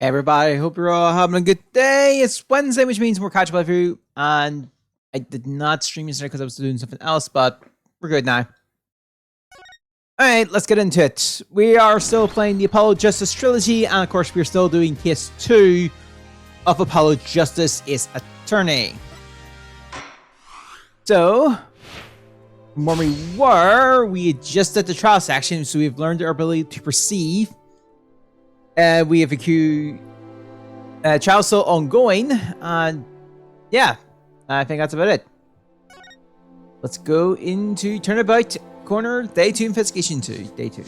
Everybody, hope you're all having a good day. It's Wednesday, which means we're catching up through, and I did not stream yesterday because I was doing something else, but we're good now. Alright, let's get into it. We are still playing the Apollo Justice Trilogy, and of course we're still doing Case 2 of Apollo Justice is Attorney. So, from where we were, we adjusted the trial section, so we've learned our ability to perceive. We have a queue trial still ongoing, and yeah, I think that's about it. Let's go into Turnabout Corner, Day 2 Investigation 2, Day 2.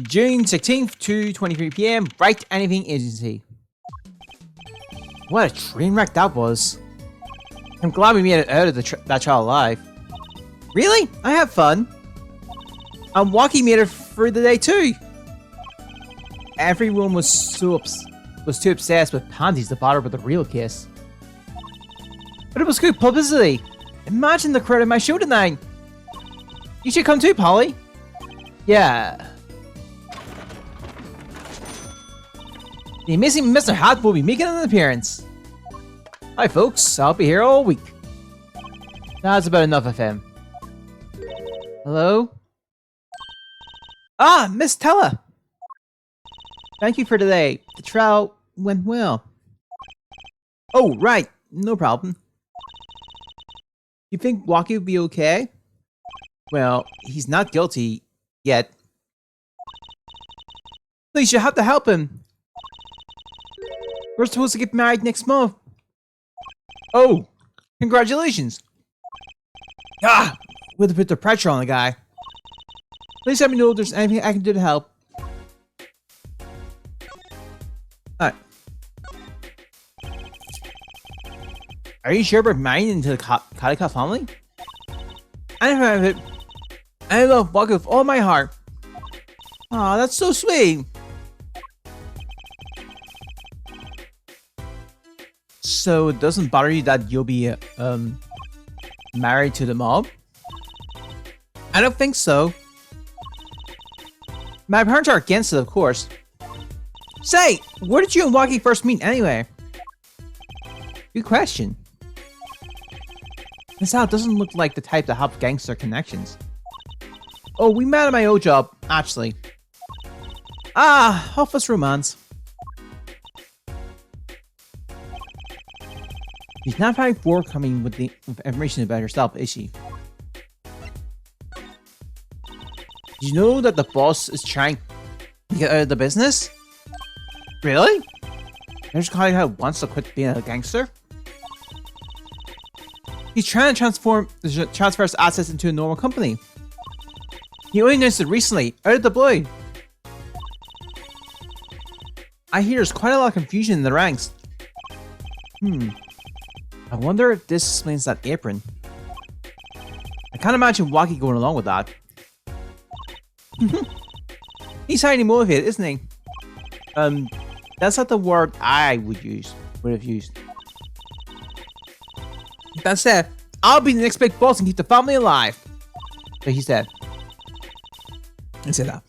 June 16th to 23 PM, Bright Anything Agency. What a train wreck that was. I'm glad we made it out of that trial alive. Really? I had fun. And Waki made it through the day too. Everyone was too obsessed with panties to bother with the real case. But it was good publicity. Imagine the crowd at my show tonight. You should come too, Polly. Yeah. The amazing Mr. Hat will be making an appearance. Hi folks, I'll be here all week. That's about enough of him. Hello? Ah, Miss Tella! Thank you for today. The trial went well. Oh, right. No problem. You think Waki would be okay? Well, he's not guilty yet. Please, you have to help him. We're supposed to get married next month. Oh, congratulations. Ah, with a bit of pressure on the guy. Please let me know if there's anything I can do to help. Alright. Are you sure about marrying into the Kalika family? I'm proud of it. I love Waki with all my heart. Aw, that's so sweet. So it doesn't bother you that you'll be married to the mob? I don't think so. My parents are against it, of course. Say, where did you and Waki first meet anyway? Good question. This out doesn't look like the type to have gangster connections. Oh, we met at my old job, actually. Ah, office romance. She's not very forthcoming with the information about herself, is she? Did you know that the boss is trying to get out of the business? Really? There's Kali who wants to quit being a gangster? He's trying to transfer his assets into a normal company. He only announced it recently, out of the blue. I hear there's quite a lot of confusion in the ranks. I wonder if this explains that apron. I can't imagine Waki going along with that. He's highly motivated, isn't he? That's not the word I would have used. That said, I'll be the next big boss and keep the family alive. So he said. He said that.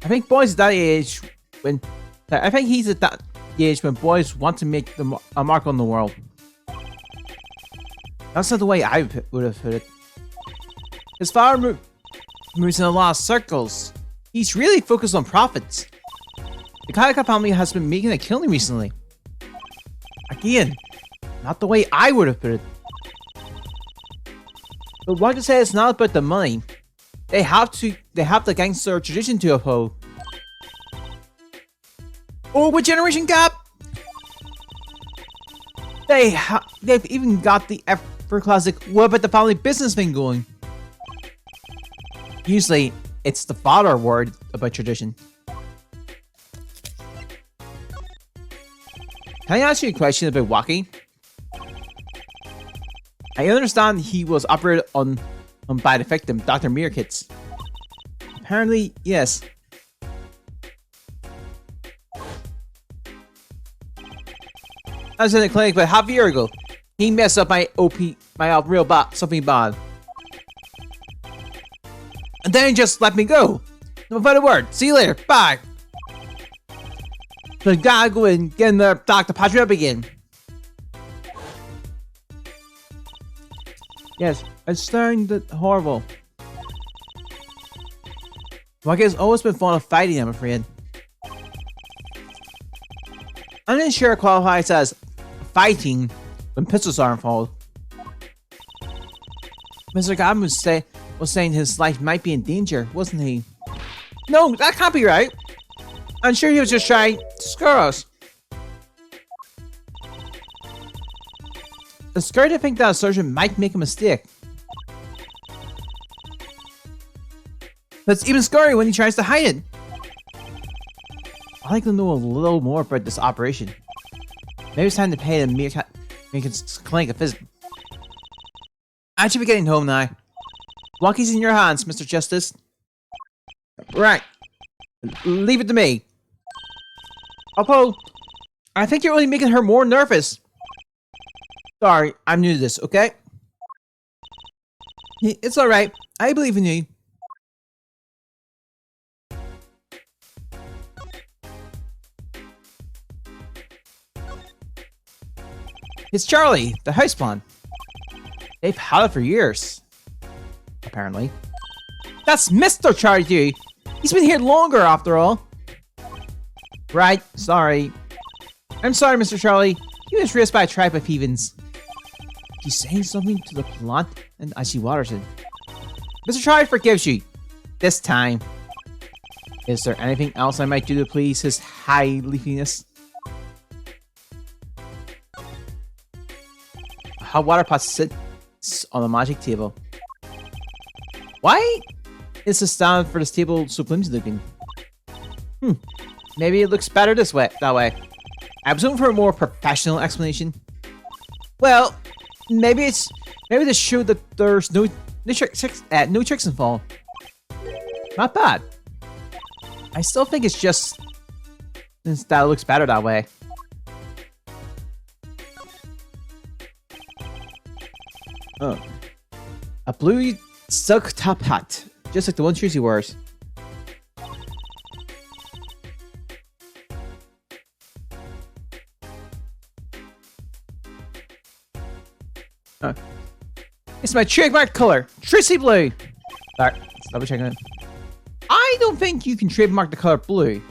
I think boys at that age he's at that age when boys want to make a mark on the world. That's not the way I would have put it. His father moves in a lot of circles. He's really focused on profits. The Kayaka family has been making a killing recently. Again, not the way I would have put it. But what to say, it's not about the money. They have the gangster tradition to uphold. Oh, what generation gap? They've even got the Ever Classic what about the family business thing going. Usually, it's the father word about tradition. Can I ask you a question about Waki? I understand he was operated on by the victim, Dr. Meerkits. Apparently, yes. I was in the clinic about half a year ago. He messed up my OP, something bad. And then just let me go. No further word. See you later. Bye. So I gotta go and get in the Dr. Patrick up again. Yes, it's starting to horrible. Waka has always been fond of fighting, I'm afraid. I'm not sure it qualifies as fighting when pistols are involved. Mr. Godwin was saying his life might be in danger, wasn't he? No, that can't be right. I'm sure he was just trying to scare us. It's scary to think that a surgeon might make a mistake. But it's even scarier when he tries to hide it. I'd like to know a little more about this operation. Maybe it's time to pay the make its clinic a visit. I should be getting home now. Walkie's in your hands, Mr. Justice. Right. Leave it to me. Apollo, I think you're only making her more nervous. Sorry, I'm new to this, okay? It's alright. I believe in you. It's Charlie, the houseplant. They've had it for years. Apparently. That's Mr. Charlie. He's been here longer, after all. Right, sorry. I'm sorry, Mr. Charlie. He was raised by a tribe of heathens. He's saying something to the plant, and as she waters it. Mr. Charlie forgives you. This time. Is there anything else I might do to please his high leafiness? A hot water pot sits on the magic table. Why is the stand for this table so flimsy looking? Maybe it looks better that way. I was hoping for a more professional explanation. Well, maybe to show that there's no tricks involved. Not bad. I still think it's just that it looks better that way. Oh, a blue silk top hat, just like the one Tracy wears. It's my trademark color, Tracy Blue. Alright, let's double check it. I don't think you can trademark the color blue.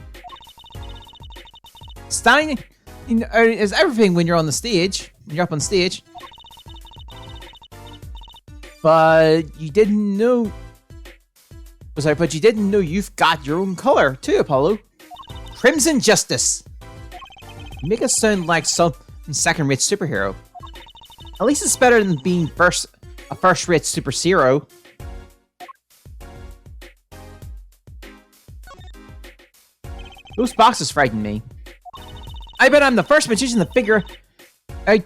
Standing is everything when you're on the stage, when you're up on stage. But you didn't know. Sorry, but you didn't know you've got your own color too, Apollo. Crimson Justice. You make us sound like some second-rate superhero. At least it's better than being a first-rate super-hero. Those boxes frighten me. I bet I'm the first magician to figure out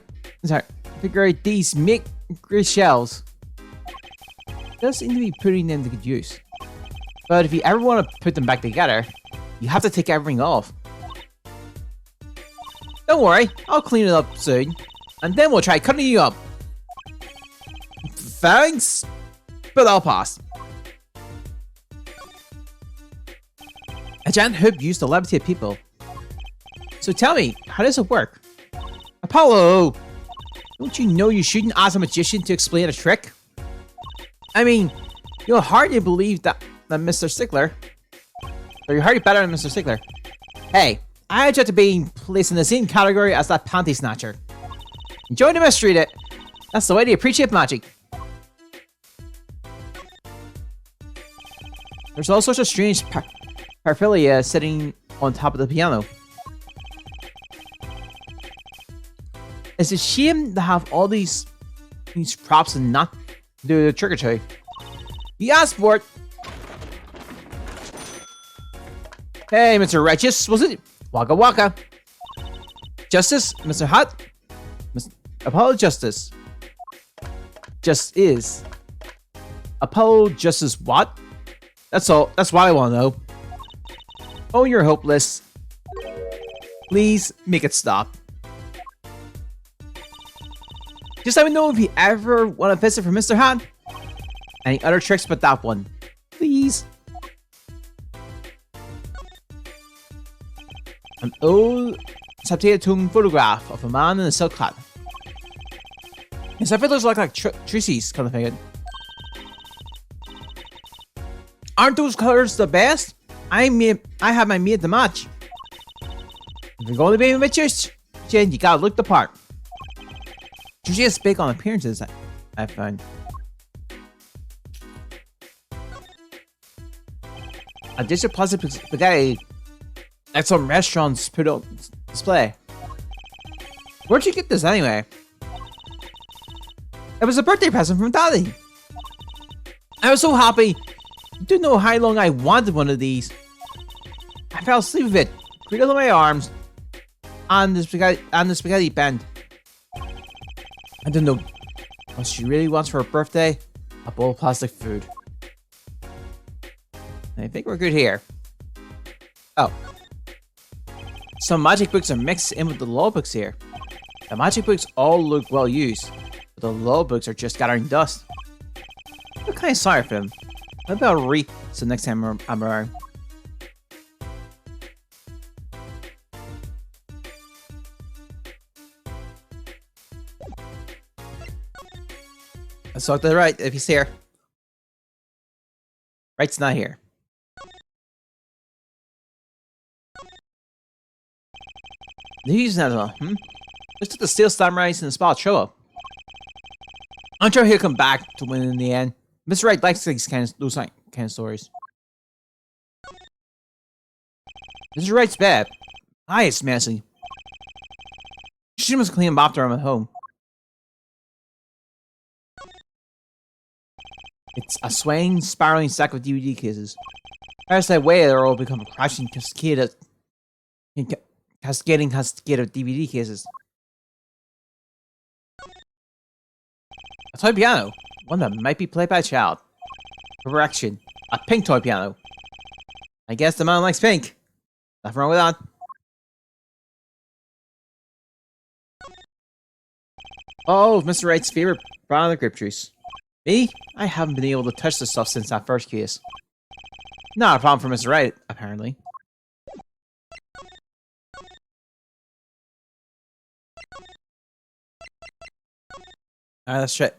these make great shells. Does seem to be putting them to good use. But if you ever want to put them back together, you have to take everything off. Don't worry, I'll clean it up soon. And then we'll try cutting you up. Thanks, but I'll pass. A giant hoop used to levitate people. So tell me, how does it work? Apollo! Don't you know you shouldn't ask a magician to explain a trick? I mean, you'll hardly believe that Mr. Stickler. Or you're hardly better than Mr. Stickler. Hey, I object to being placed in the same category as that panty snatcher. Enjoy the mystery, that's the way to appreciate magic. There's all sorts of strange paraphernalia sitting on top of the piano. It's a shame to have all these props and not do the trick or treat. You asked for it. Hey, Mr. Righteous, was it? Waka Waka. Justice, Mr. Hot. Apollo Justice. Just is. Apollo Justice what? That's all. That's what I want to know. Oh, you're hopeless. Please make it stop. Just let me know if you ever want to visit for Mr. Han. Any other tricks but that one. Please. please. An old septated photograph of a man in a silk hat. His outfit looks like Tracy's kind of thing. Aren't those colors the best? I have my mate to match. If you're going to be with Jen, you gotta look the part. Tracy is big on appearances, I found. A dish of plastic spaghetti like some restaurants put on display. Where'd you get this anyway? It was a birthday present from Daddy. I was so happy. You don't know how long I wanted one of these. I fell asleep with it, cradled in my arms, and the spaghetti bent. I don't know what she really wants for her birthday. A bowl of plastic food. I think we're good here. Oh. Some magic books are mixed in with the law books here. The magic books all look well used, but the law books are just gathering dust. I'm kind of sorry for them. Maybe I'll read so next time I'm around. Let's talk to the right if he's here. Right's not here. He's not well. Let's take the steel samurais in the spot show up. I'm sure he'll come back to win in the end. Mr. Wright likes those kind of stories. Mr. Wright's bed. It's messy. She must clean him after I'm at home. It's a swaying, spiraling stack of DVD cases. As that way, they'll all become a crashing cascade of DVD cases. A toy piano. One that might be played by a child. Correction. A pink toy piano. I guess the man likes pink. Nothing wrong with that. Oh, Mr. Wright's favorite brand of grape juice. Me? I haven't been able to touch this stuff since that first case. Not a problem for Mr. Wright, apparently. Alright, let's try it.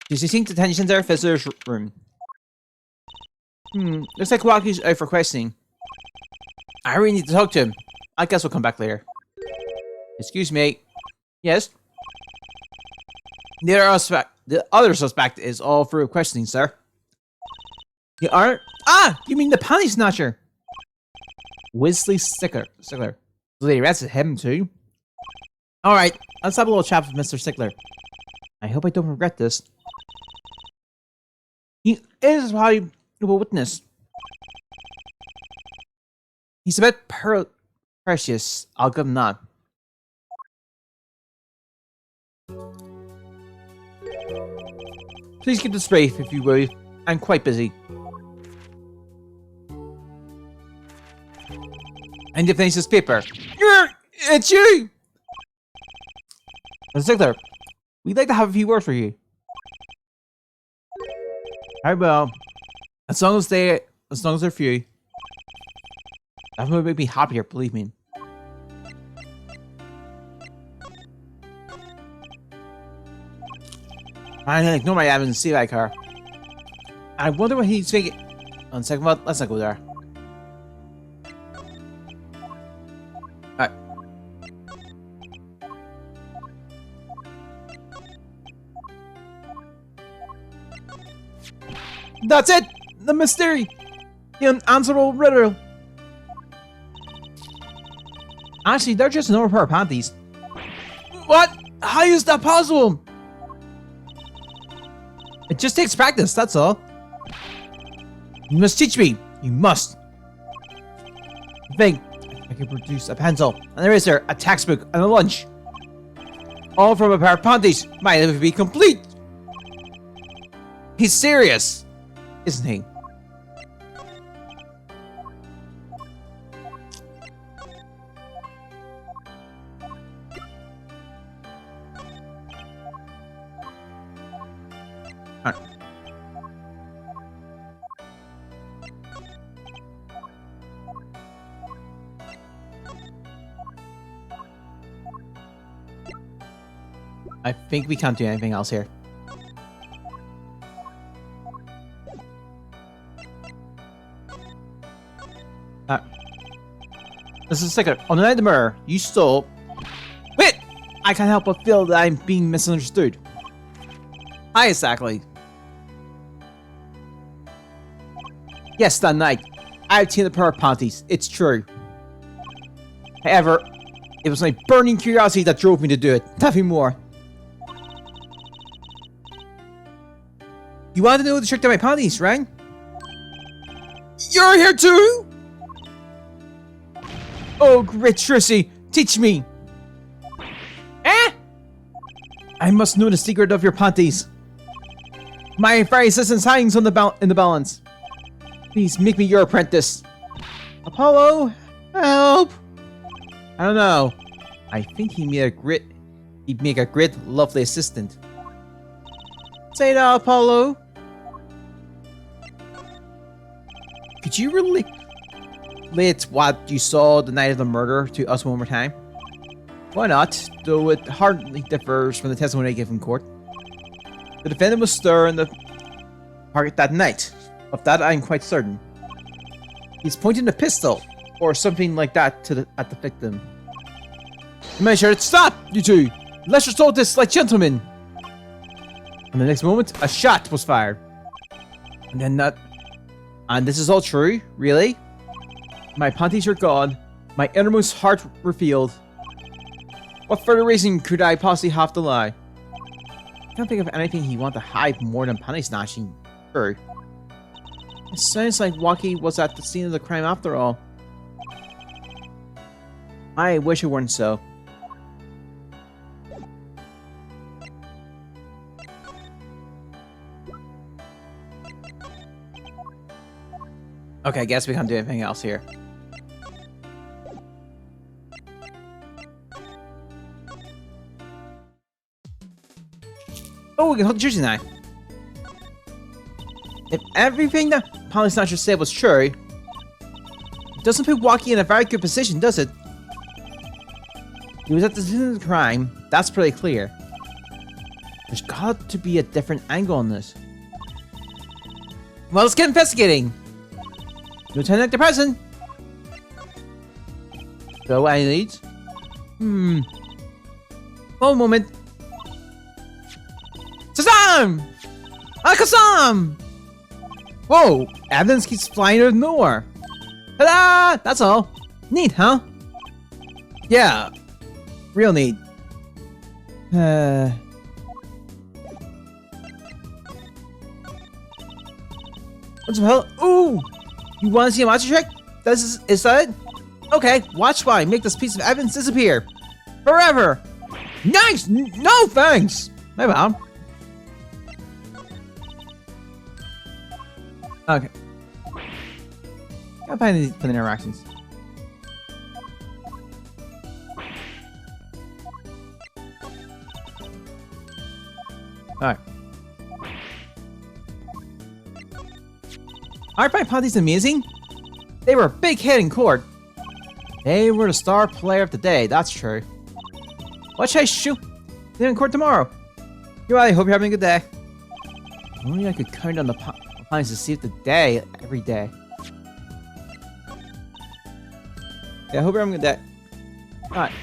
Does he seek detention there? Visitor's room. Looks like Waki's out for questioning. I really need to talk to him. I guess we'll come back later. Excuse me. Yes? The other suspect is all through questioning, sir. You are? Ah! You mean the panty snatcher? Wesley Stickler. So they arrested him too? Alright, let's have a little chat with Mr. Stickler. I hope I don't regret this. He is probably a witness. He's a bit precious, I'll give him that. Please keep this brief if you will. I'm quite busy. And you finish this paper. It's you! Mr. Stickler, we'd like to have a few words for you. I will. As long as they're few. That would make me happier, believe me. I ignore my evidence, see like her. I wonder what he's thinking. On second thought, let's not go there. Alright. That's it! The mystery! The unanswerable riddle! Actually, they're just another pair of panties. What? How is that possible? It just takes practice, that's all. You must teach me. You must. I think I can produce a pencil, an eraser, a textbook, and a lunch. All from a pair of panties. My life would be complete. He's serious, isn't he? I think we can't do anything else here. This is like on the night of the murder, you stole. Wait! I can't help but feel that I'm being misunderstood. Hi, exactly. Yes, that night, I obtained the power of panties. It's true. However, it was my burning curiosity that drove me to do it. Nothing more. You wanted to know the trick to my panties, right? You're here too? Oh, great Trissy, teach me. Eh? I must know the secret of your panties. My very existence hangs on in the balance. Please make me your apprentice. Apollo, help! I don't know. I think he'd make a great, lovely assistant. Say that, Apollo. Could you relate what you saw the night of the murder to us one more time? Why not? Though it hardly differs from the testimony I gave in court. The defendant was stirred in the target that night. Of that, I'm quite certain. He's pointing a pistol or something like that at the victim. Make sure to stop, you two. Let's resolve this like gentlemen. And the next moment, a shot was fired. And then that. And this is all true, really? My panties are gone. My innermost heart revealed. What further reason could I possibly have to lie? I can't think of anything he wanted to hide more than panty snatching. True. It sounds like Waki was at the scene of the crime after all. I wish it weren't so. Okay, I guess we can't do anything else here. Oh, we can hold the Jersey now. If everything that Polly Snatcher said was true, it doesn't put Waki in a very good position, does it? He was at the scene of the crime, that's pretty clear. There's got to be a different angle on this. Well, let's get investigating! Lieutenant the President! So, any leads? One moment. Shazam! Akasam! Whoa! Evidence keeps flying out of nowhere. Ta-da! That's all. Neat, huh? Yeah. Real neat. What the hell? Ooh! You want to see a magic trick? Is that it? Okay, watch while I make this piece of evidence disappear. Forever! Nice! No thanks! My bad. Okay. Gotta find the interactions. Alright. Aren't my panties amazing? They were a big hit in court. They were the star player of the day, that's true. What should I shoot them in court tomorrow? I hope you're having a good day. If only I could count on the panties to save the day every day. Yeah, I hope you're having a good day. Alright.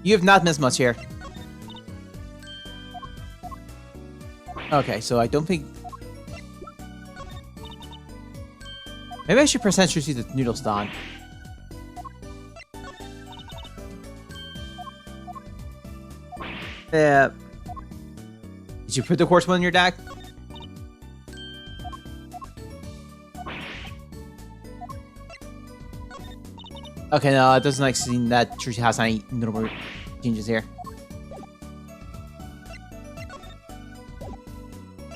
You have not missed much here. Okay, so I don't think... Maybe I should press enter to see the noodles done. Did you put the quartz one in your deck? Okay, no, it doesn't like seem that Trucy has any notable changes here.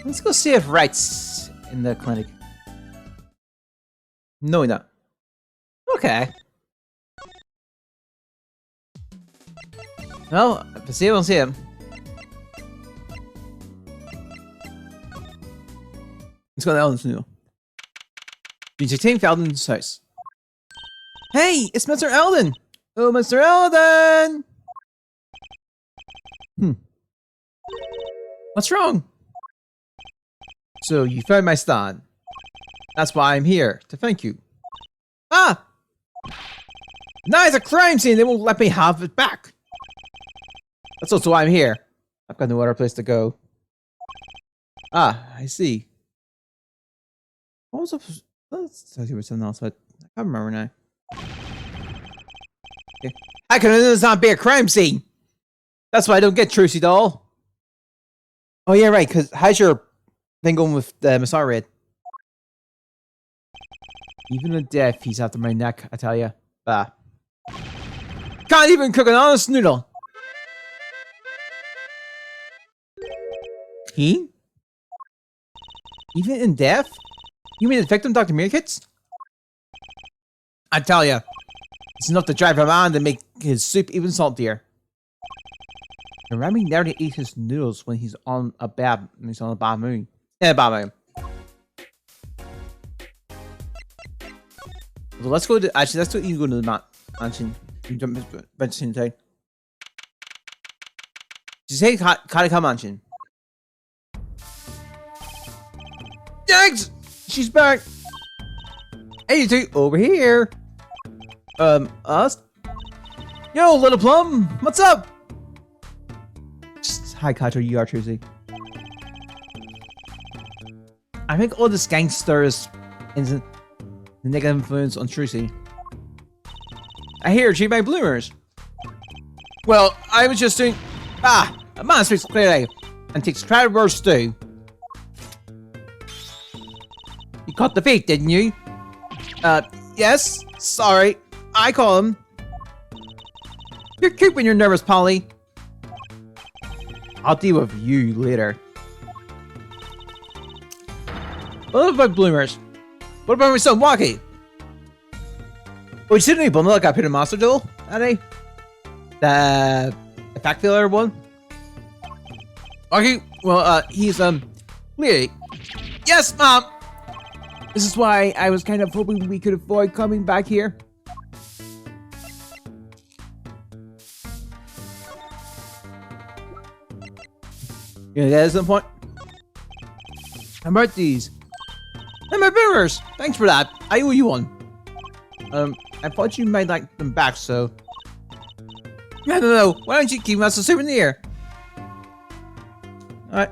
Let's go see if Wright's in the clinic. No, no. Okay. Well, if I see him, I'll see him. Let's go to Ellen's new. 16 Felden's house. Hey, it's Mr. Eldon! Oh, Mr. Eldon! What's wrong? So, you found my stand. That's why I'm here, to thank you. Ah! Now it's a crime scene, they won't let me have it back. That's also why I'm here. I've got no other place to go. Ah, I see. What was up? Let's tell you something else, but I can't remember now. Okay. How can this not be a crime scene? That's why I don't get Trucy doll. Oh yeah, right, because how's your thing going with the Messiah raid? Even in death, he's after my neck, I tell ya. Bah. Can't even cook an honest noodle. He? Even in death? You mean the victim Dr. Meerkits? I tell ya, it's enough to drive him on to make his soup even saltier. And Remy never eats his noodles when he's on a bad moon. Yeah, bad moon. So let's go to actually let's go to the mansion. Mansion today. Did you say Karika mansion? Thanks! She's back! Hey, you two, over here! Us? Yo, Little Plum! What's up? Hi, Kato, you are Trucy. I think all this gangsters is the negative influence on Trucy. I hear she by bloomers. Well, I was just doing... Ah! A man speaks clearly and takes crowd words too. You caught the thief, didn't you? Yes. Sorry. I call him. You're cute when you're nervous, Polly. I'll deal with you later. What about bloomers? What about my son, Walkie? Oh, you seen any bundle like I put a monster duel, Eddie? The attack failure one? Okay, well, he's, Leary. Yes, Mom! This is why I was kind of hoping we could avoid coming back here. You gonna get at some point? How about these? Hey, my boomers! Thanks for that. I owe you one. I thought you might like them back, so... I don't know. Why don't you keep them as a souvenir? Alright.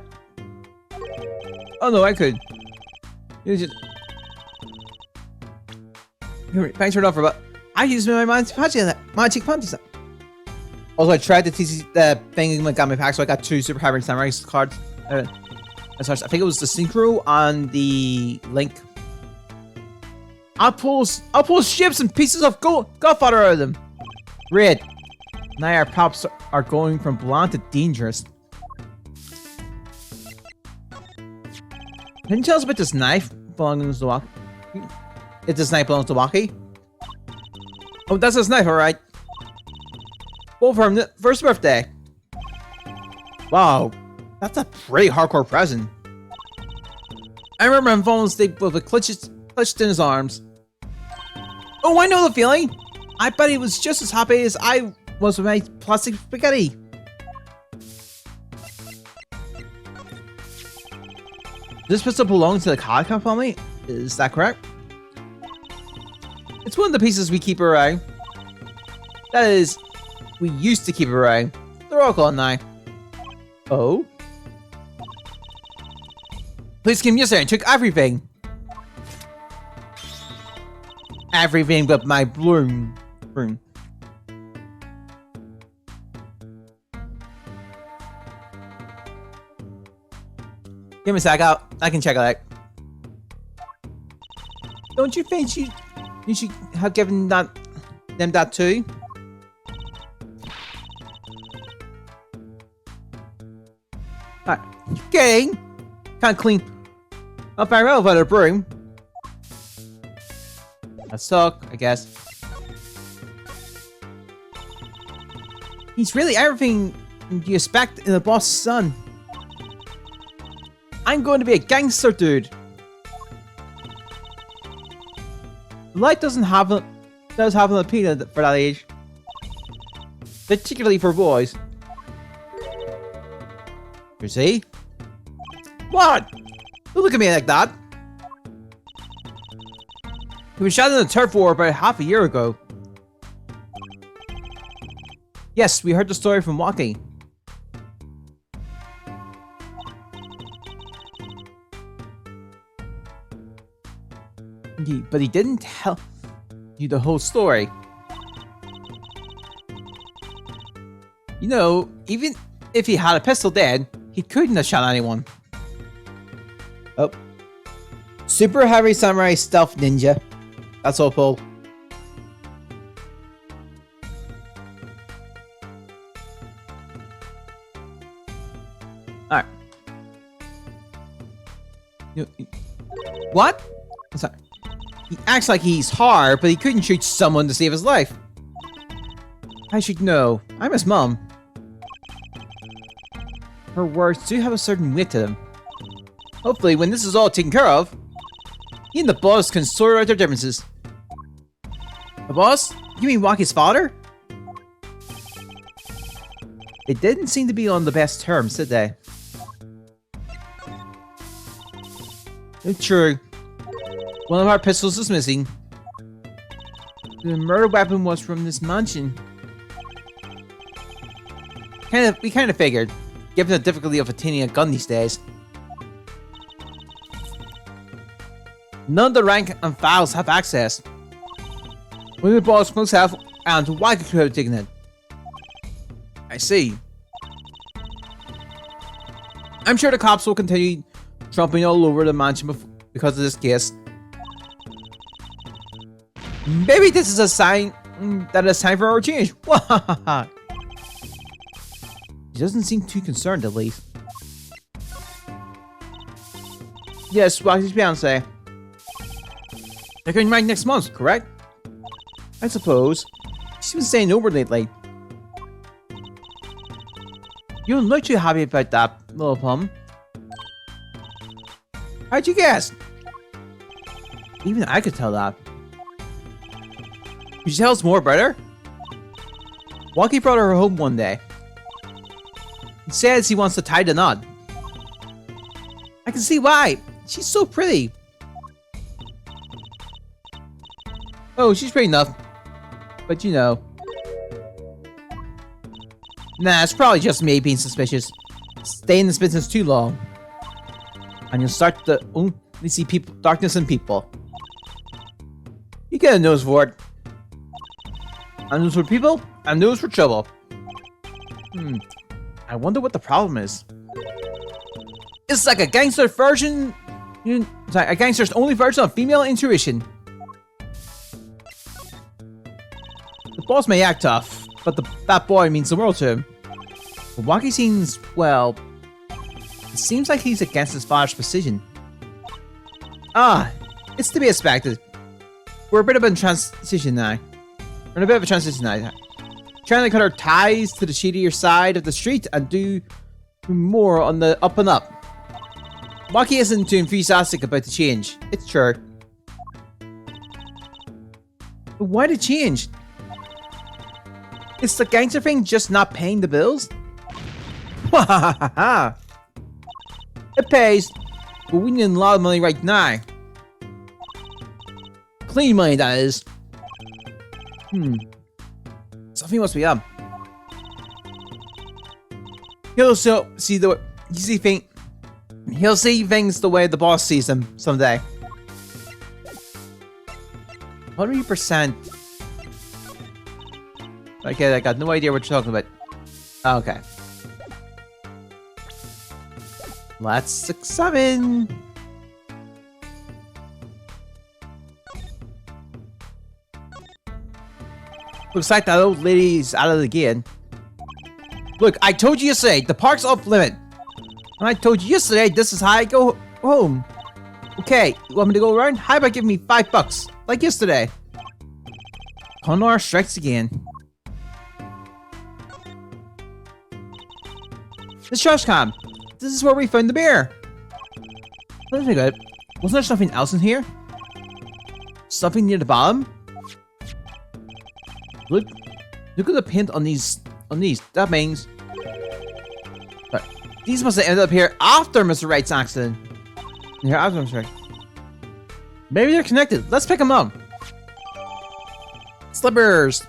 Oh no, I could. You just... Thanks for the offer, but I used my magic panties. Also, I tried the TC thing and got my pack, so I got 2 Super Harvard Samurai cards. I think it was the Synchro on the Link. I'll pull ships and pieces of Godfather out of them. Red. Now our pops are going from blonde to dangerous. Can you tell us about this knife belonging to Waki? If this knife belongs to Waki? Oh, that's his knife, alright. Well, for him, first birthday. Wow, that's a pretty hardcore present. I remember him falling asleep with a clutched in his arms. Oh, I know the feeling. I bet he was just as happy as I was with my plastic spaghetti. This pistol belongs to the Kalika family? Is that correct? It's one of the pieces we keep around. That is, we used to keep around. They're all gone now. Oh? Police came yesterday and took everything. Everything but my broom. Give me a sec, I can check it out. Don't you think you should have given them that too? Alright, kidding? Can't clean up very well without a broom. That suck, I guess. He's really everything you expect in a boss's son. I'm going to be a gangster, dude. light does have an appeal for that age, particularly for boys. You see? What? Don't look at me like that. He was shot in the turf war about half a year ago. Yes, we heard the story from Waki. But he didn't tell you the whole story. You know, even if he had a pistol then, he couldn't have shot anyone. Oh. Super heavy samurai stealth ninja. That's all, Paul. Alright. What? I'm sorry. He acts like he's hard, but he couldn't shoot someone to save his life. I should know. I'm his mom. Her words do have a certain weight to them. Hopefully, when this is all taken care of, he and the boss can sort out their differences. The boss? You mean Waki's father? They didn't seem to be on the best terms, did they? It's true. One of our pistols is missing. The murder weapon was from this mansion. We kind of figured, given the difficulty of attaining a gun these days. None of the rank and files have access. Only the boss himself and Waki could have taken it. I see. I'm sure the cops will continue trumping all over the mansion because of this case. Maybe this is a sign that it's time for a change. He doesn't seem too concerned, at least. Yes, Waki's fiancé. They're going right next month, correct? I suppose. She's been staying over lately. You don't look too happy about that, little plum. How'd you guess? Even I could tell that. Could you tell us more about her? Waki brought her home one day. He says he wants to tie the knot. I can see why. She's so pretty. Oh, she's pretty enough. But you know. Nah, it's probably just me being suspicious. Stay in this business too long. And you'll start to you see people, darkness in people. You get a nose for it. A nose for people, a nose for trouble. I wonder what the problem is. It's like a gangster version. A gangster's only version of female intuition. The boss may act tough, but that boy means the world to him. But Waki seems, well, it seems like he's against his father's position. Ah, it's to be expected. We're a bit of a transition now. Trying to cut our ties to the shadier side of the street and do more on the up and up. Waki isn't too enthusiastic about the change. It's true. But why the change? Is the gangster thing just not paying the bills? It pays, but we need a lot of money right now. Clean money, that is. Something must be up. He'll see things the way the boss sees them someday. 100%. Okay, I got no idea what you're talking about. Okay. Let's examine. Looks like that old lady's out of the game. Look, I told you yesterday, the park's off limit. And I told you yesterday, this is how I go home. Okay, you want me to go around? How about giving me $5? Like yesterday. Honor strikes again. This trash can. This is where we found the bear. That's pretty good. Wasn't there something else in here? Something near the bottom? Look at the paint on these. That means... These must have ended up here after Mr. Wright's accident. Here, after Mr. Wright. Maybe they're connected. Let's pick them up. Slippers.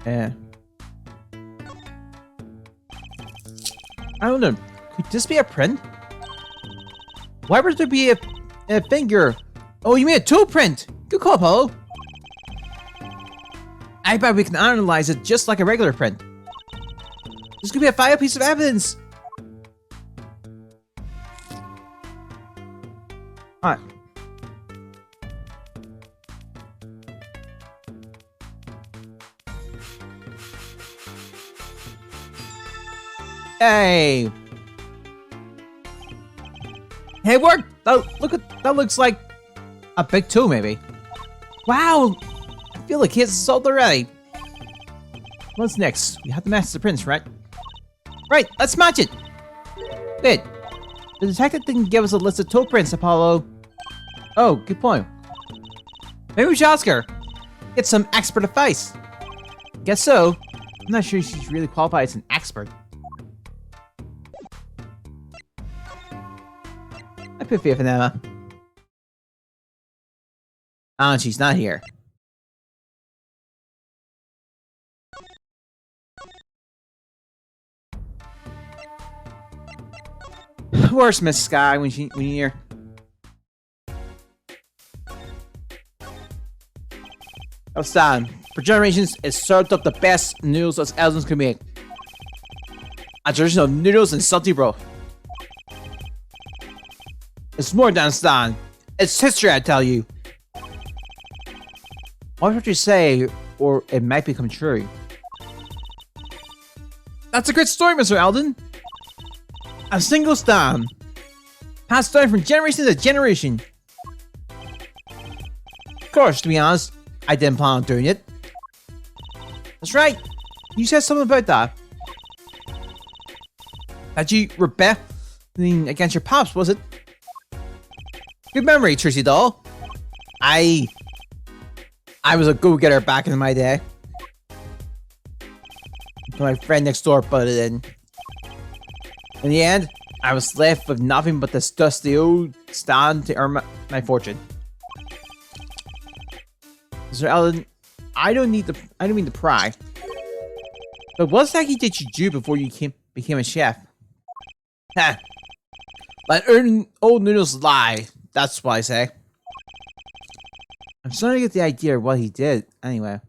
Yeah. I don't know. Could this be a print? Why would there be a finger? Oh, you mean a toe print? Good call, Paul. I bet we can analyze it just like a regular print. This could be a vital piece of evidence. Alright. Hey! Hey, it worked! That looks like a big toe, maybe. Wow! I feel like it's solved already. What's next? We have to match the prints, right? Right, let's match it! Good. The detective didn't give us a list of toe prints, Apollo. Oh, good point. Maybe we should ask her. Get some expert advice. Guess so. I'm not sure she's really qualified as an expert. I put faith in Emma. Oh, she's not here. Where's Miss Sky when you're here? Oh, Stan. For generations, it's served up the best noodles as Elton's can make. A tradition of noodles and salty broth. It's more than Stan. It's history, I tell you. Watch what you say, or it might become true. That's a great story, Mr. Alden. A single Stan. Passed down from generation to generation. Of course, to be honest, I didn't plan on doing it. That's right. You said something about that. That you rebelling against your pops, was it? Good memory, Trixie doll. I was a go-getter back in my day. My friend next door butted in. In the end, I was left with nothing but this dusty old stand to earn my fortune. Mr. Allen, I don't mean to pry. But what exactly did you do before you became a chef? Ha! Let old noodles lie. That's what I say. I'm starting to get the idea of what he did, anyway.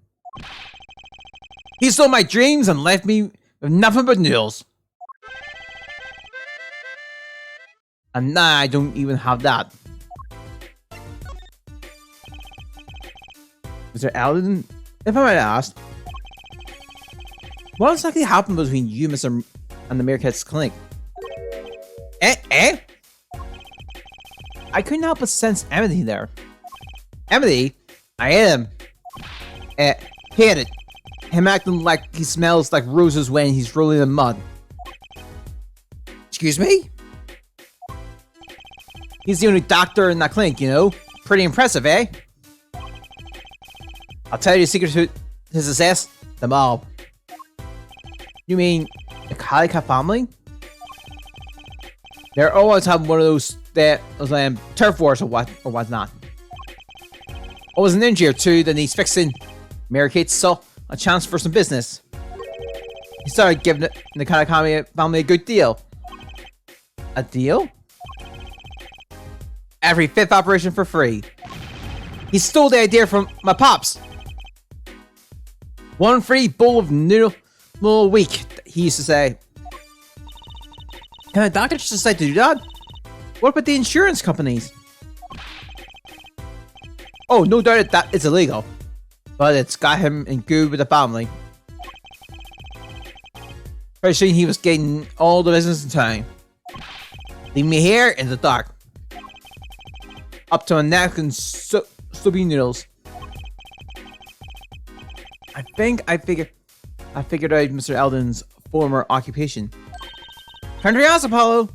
He stole my dreams and left me with nothing but noodles. And now I don't even have that. Mr. Alden, if I might ask, what exactly happened between you, Mr. and the Meerkat's clinic? Eh? I couldn't help but sense enmity there. Enmity? I am. Hate it. Him acting like he smells like roses when he's rolling in mud. Excuse me? He's the only doctor in that clinic, you know? Pretty impressive, eh? I'll tell you the secret to his success. The mob. You mean the Kalika family? They're always having one of those turf wars or whatnot. I was an engineer too, then he's fixing. Mary Kate saw a chance for some business. He started giving the Kalika family a good deal. A deal? Every fifth operation for free. He stole the idea from my pops. One free bowl of noodle a week, he used to say. Can a doctor just decide to do that? What about the insurance companies? Oh, no doubt that it's illegal. But it's got him in good with the family. Pretty soon he was getting all the business in town. Leave me here in the dark. Up to a neck and stubby noodles. I think I figured I figured out Mr. Eldon's former occupation. Country house, Apollo!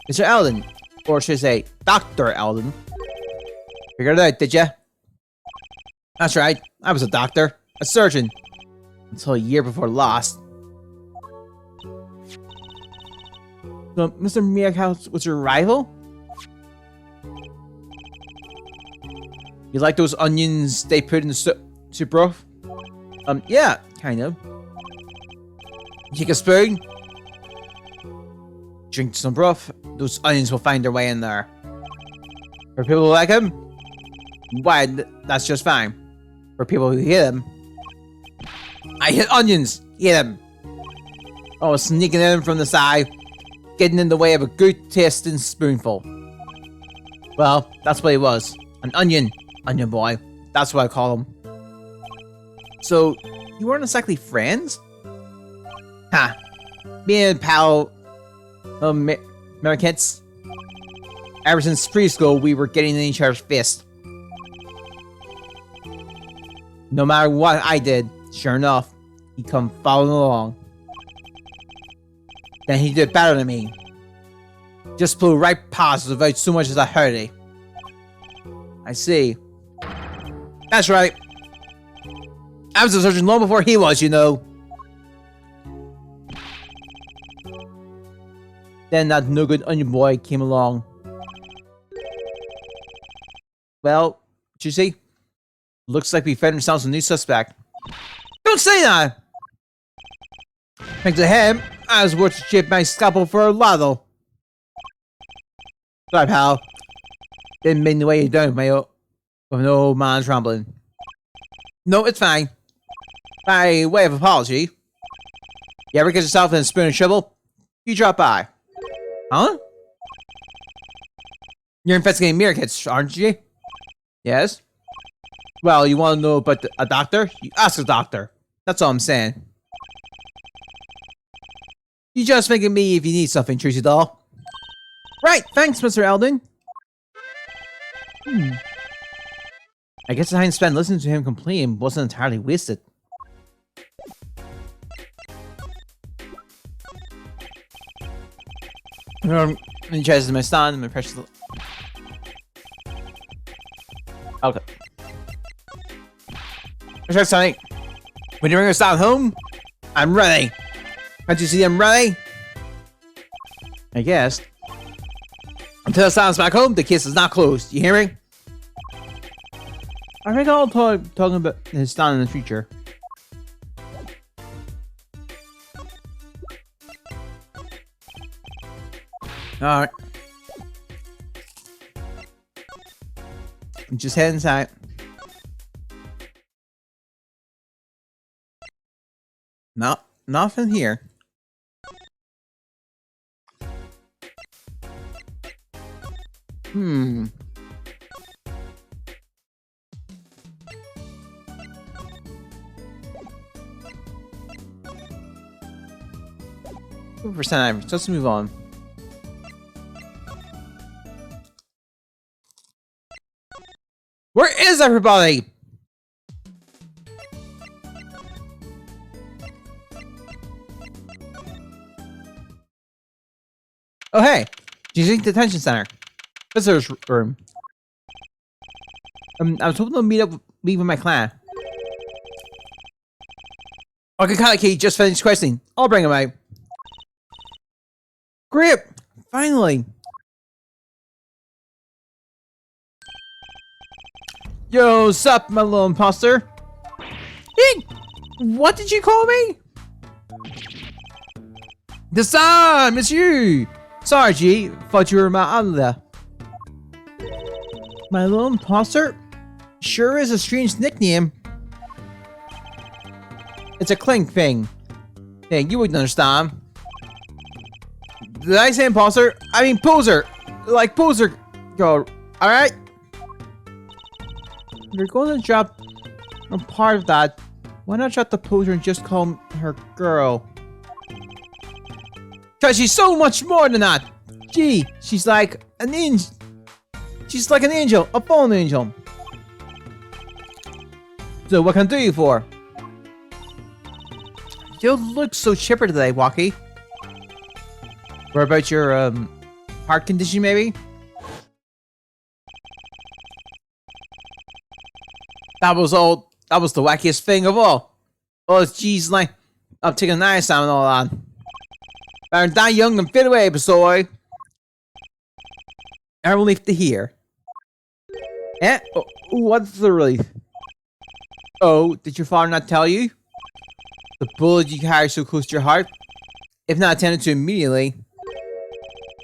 Mr. Eldon, or should I say, Dr. Eldon. Figured it out, did ya? That's right, I was a doctor, a surgeon, until a year before last. So, Mr. Meerkat was your rival? You like those onions they put in the soup broth? Yeah, kind of. Take a spoon. Drink some broth. Those onions will find their way in there. For people who like them, why, that's just fine. For people who hate them, I hate onions. Hate them. Oh, sneaking in from the side, getting in the way of a good tasting spoonful. Well, that's what he was. An onion. Onion boy. That's what I call him. So, you weren't exactly friends? Ha. Me and pal... Americans. Ever since preschool, we were getting in each other's fist. No matter what I did, sure enough, he'd come following along. Then he did better than me. Just flew right past without so much as a hurry. I see. That's right. I was a surgeon long before he was, you know. Then that no-good onion boy came along. Well, what you see? Looks like we found ourselves a new suspect. Don't say that! Thanks to him, I was worth to chip my scalpel for a lotto. Sorry, pal. Didn't mean the way you done with an old man's rambling. No, it's fine. By way of apology, you ever get yourself in a spoon of trouble? You drop by. Huh? You're investigating meerkats, aren't you? Yes? Well, you want to know about a doctor? You ask a doctor. That's all I'm saying. You just think of me if you need something, Tracy doll. Right, thanks, Mr. Eldon. I guess the time spent listening to him complain wasn't entirely wasted. In chest is my son, my precious little... Okay. What's Sonny? When you bring us down home, I'm ready. Can't you see I'm ready? I guess. Until Sam's back home, the case is not closed. You hear me? I think I'll talking about his son in the future. Alright. Just head inside. Nothing here. Percent average. Let's move on. Where is everybody? Oh hey, using detention center, visitors room. I was hoping to meet with my clan. Okay, Kaneki just finished questing. I'll bring him out. Great, finally. Yo, sup, my little imposter? Hey, what did you call me? The sun, it's you. Sorry, G. Thought you were my other. My little imposter? Sure is a strange nickname. It's a clink thing. Hey, you wouldn't understand. Did I say imposter? I mean poser. Like poser girl. Alright? If you're going to drop a part of that, why not drop the poser and just call her girl? Cause she's so much more than that. Gee, she's like an angel. She's like an angel, a fallen angel. So what can I do you for? You look so chipper today, Walkie. What about your heart condition, maybe? That was the wackiest thing of all. Oh, jeez, like I'm taking a nice time and all that. Better die young and fit away, boy. I will leave to here. Eh? Oh, what's the relief? Oh, did your father not tell you? The bullet you carry so close to your heart, if not attended to immediately,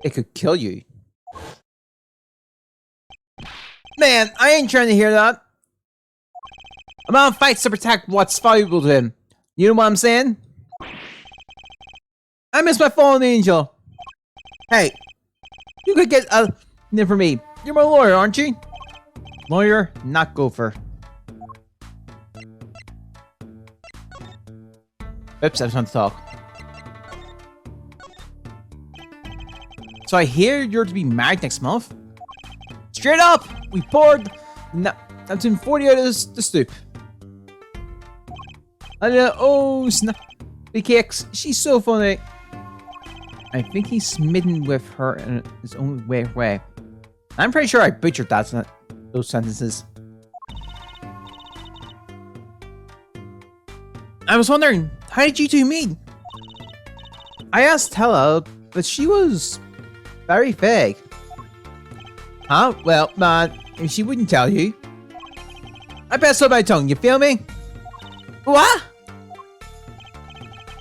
it could kill you. Man, I ain't trying to hear that. A man fights to protect what's valuable to him. You know what I'm saying? I miss my fallen angel. Hey, you could get a nip for me. You're my lawyer, aren't you? Lawyer, not gopher. Oops, I just want to talk. So I hear you're to be married next month? Straight up! We poured that's in 40 out of the stoop. And oh, snappy cakes. She's so funny. I think he's smitten with her in his own way. I'm pretty sure I butchered those sentences. I was wondering, how did you two meet? I asked Tella, but she was very vague. Huh? Well, man, she wouldn't tell you. I bet so my tongue, you feel me? What?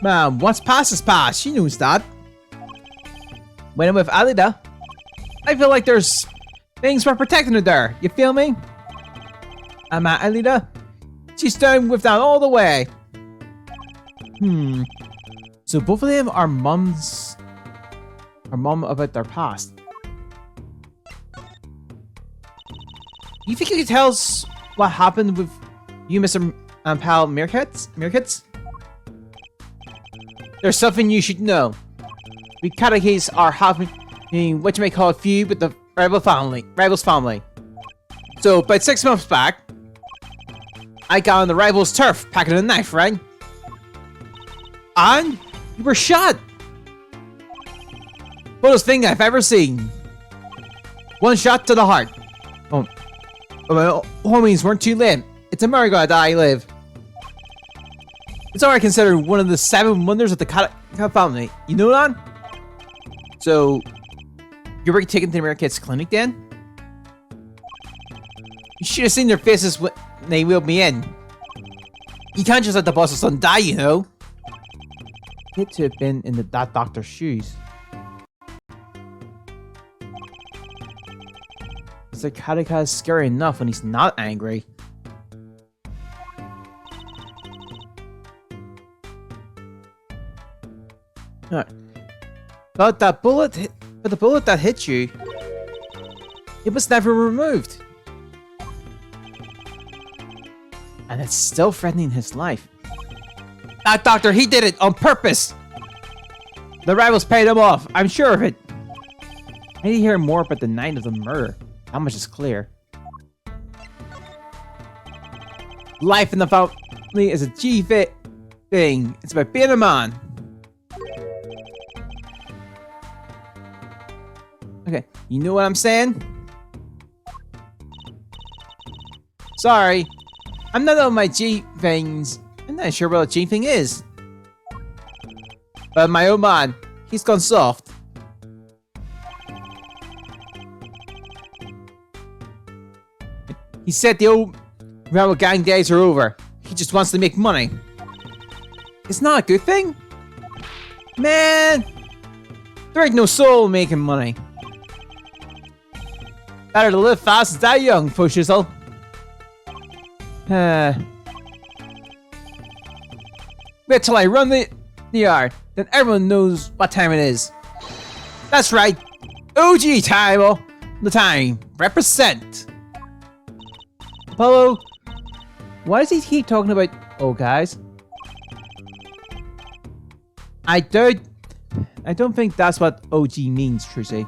Man, what's past is past. She knows that. When I'm with Alida, I feel like there's things for protecting her there. You feel me? I'm at Alida. She's down with that all the way. So both of them are mums. Are mum about their past. You think you could tell us what happened with you, Mr. Pal Meerkats? There's something you should know. We catechists are having what you may call a feud with the rival's family. So about 6 months back, I got on the rival's turf packing a knife, right? And you were shot. Fullest thing I've ever seen. One shot to the heart. Oh, my homies weren't too late. It's a miracle that I live. It's already considered one of the 7 wonders of the cat family. You know that? So, you were taken to the Meerkats clinic then? You should have seen their faces when they wheeled me in. You can't just let the boss's son die, you know? Hate to have been in that doctor's shoes. The Kataka is scary enough when he's not angry. But the bullet that hit you, it was never removed. And it's still threatening his life. That doctor, he did it on purpose! The rivals paid him off, I'm sure of it. I need to hear more about the night of the murder. How much is clear? Life in the family is a G-fit thing. It's about being a man. Okay, you know what I'm saying? Sorry, I'm not on my G things. I'm not sure what a G thing is. But my old man, he's gone soft. He said the old rival gang days are over. He just wants to make money. It's not a good thing. Man, there ain't no soul making money. Better to live fast and die young, fo shizzle. Wait till I run the yard, then everyone knows what time it is. That's right. OG time, all the time. Represent. Apollo, why does he keep talking about old guys? I don't think that's what OG means, Trucy.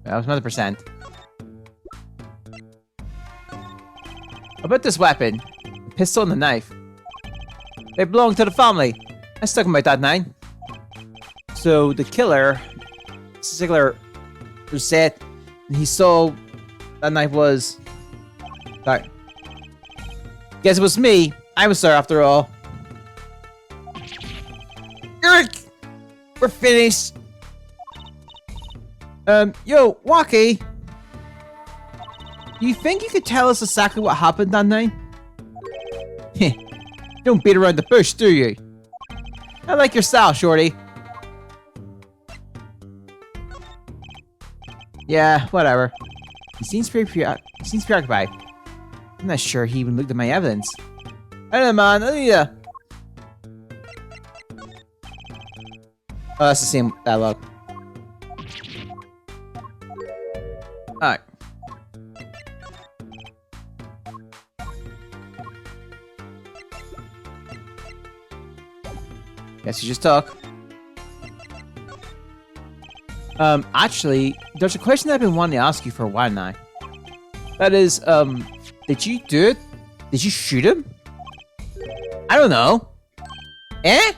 That was another percent. About this weapon, the pistol and the knife. They belong to the family. I stuck them by that 9. So the killer, who said he saw that knife was. Sorry. Guess it was me. I was there after all. Eric, we're finished. Yo, Waki. Do you think you could tell us exactly what happened that night? Heh. Don't beat around the bush, do you? I like your style, Shorty. Yeah, whatever. He seems preoccupied. I'm not sure he even looked at my evidence. I don't know, man. I need to... Oh, that's the same dialogue. Alright. Guess you just talk. Actually, there's a question I've been wanting to ask you for a while now. That is, did you do it? Did you shoot him? I don't know. Eh?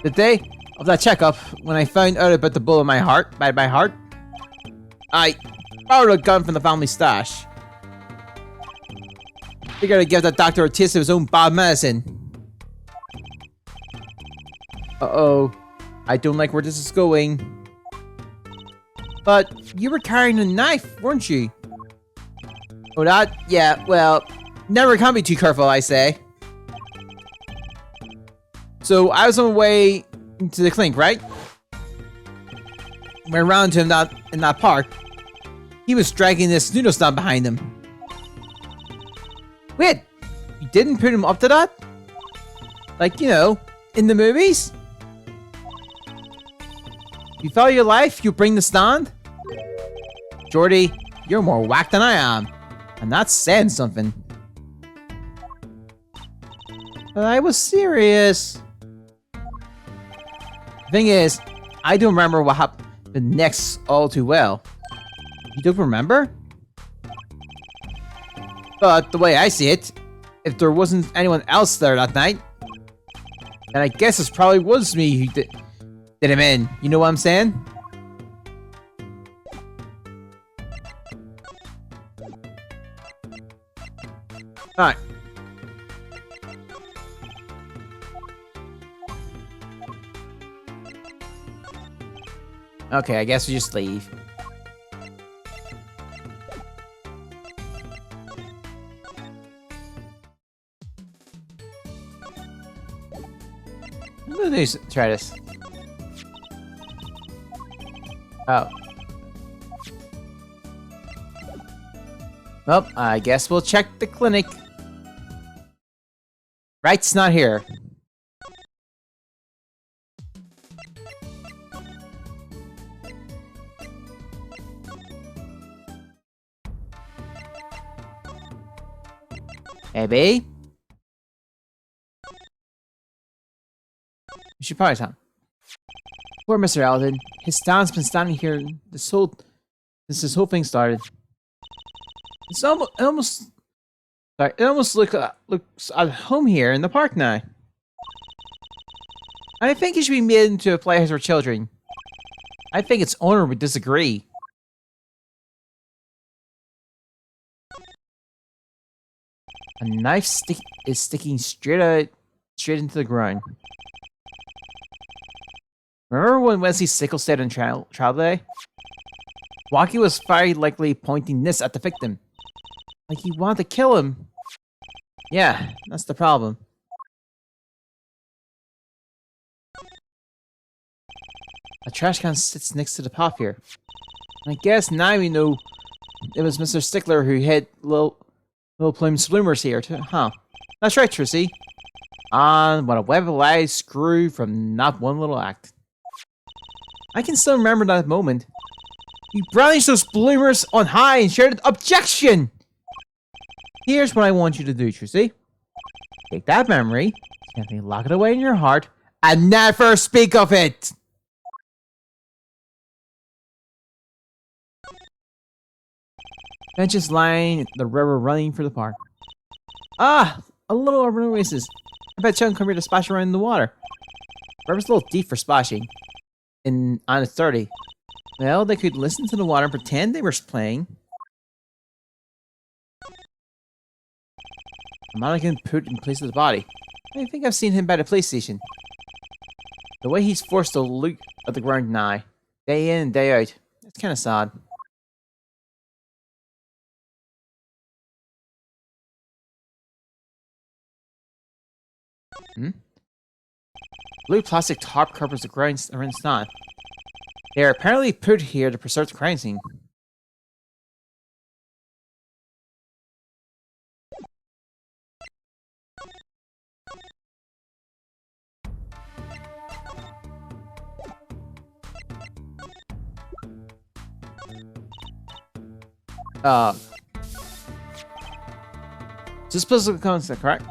The day of that checkup, when I found out about the bullet in my heart, I borrowed a gun from the family stash. Figured I'd give that doctor a taste of his own bad medicine. Uh-oh. I don't like where this is going. But you were carrying a knife, weren't you? Oh, that? Yeah, well, never can be too careful, I say. So I was on my way to the clinic, right? Went around to him in that park. He was dragging this noodle stand behind him. Wait, you didn't put him up to that? Like, you know, in the movies? You value your life, you bring the stand? Jordy, you're more whack than I am. And that's saying something. But I was serious. The thing is, I don't remember what happened next all too well. You don't remember? But the way I see it, if there wasn't anyone else there that night, then I guess it probably was me who did him in. You know what I'm saying? Alright. Okay, I guess we just leave. Let's try this. Oh. Well, I guess we'll check the clinic. Right's not here. Maybe. We should probably tell him. Poor Mr. Alden. His stand's been standing here since this whole thing started. It almost looks at home here in the park now. I think it should be made into a playhouse for children. I think its owner would disagree. A knife is sticking straight into the ground. Remember when Wesley Sickle stayed on trial day? Waki was very likely pointing this at the victim. Like he wanted to kill him. Yeah, that's the problem. A trash can sits next to the pop here. I guess now we know it was Mr. Stickler who hit Little Plume's bloomers here too, huh? That's right, Trissy. And what a web of lies grew from not one little act. I can still remember that moment. He brandished those bloomers on high and shouted, "Objection!" Here's what I want you to do, Trissy. Take that memory, gently lock it away in your heart, and never speak of it! Benches line the river running for the park. Ah! A little urban oasis. I bet Chun come here to splash around in the water. River's a little deep for splashing. On its 30. Well, they could listen to the water and pretend they were playing. A mannequin put in place of the body. I think I've seen him by the police station. The way he's forced to look at the ground now, day in and day out, it's kind of sad. Blue plastic tarp covers the ground around the stand. They are apparently put here to preserve the crime scene. This puzzle concept, correct?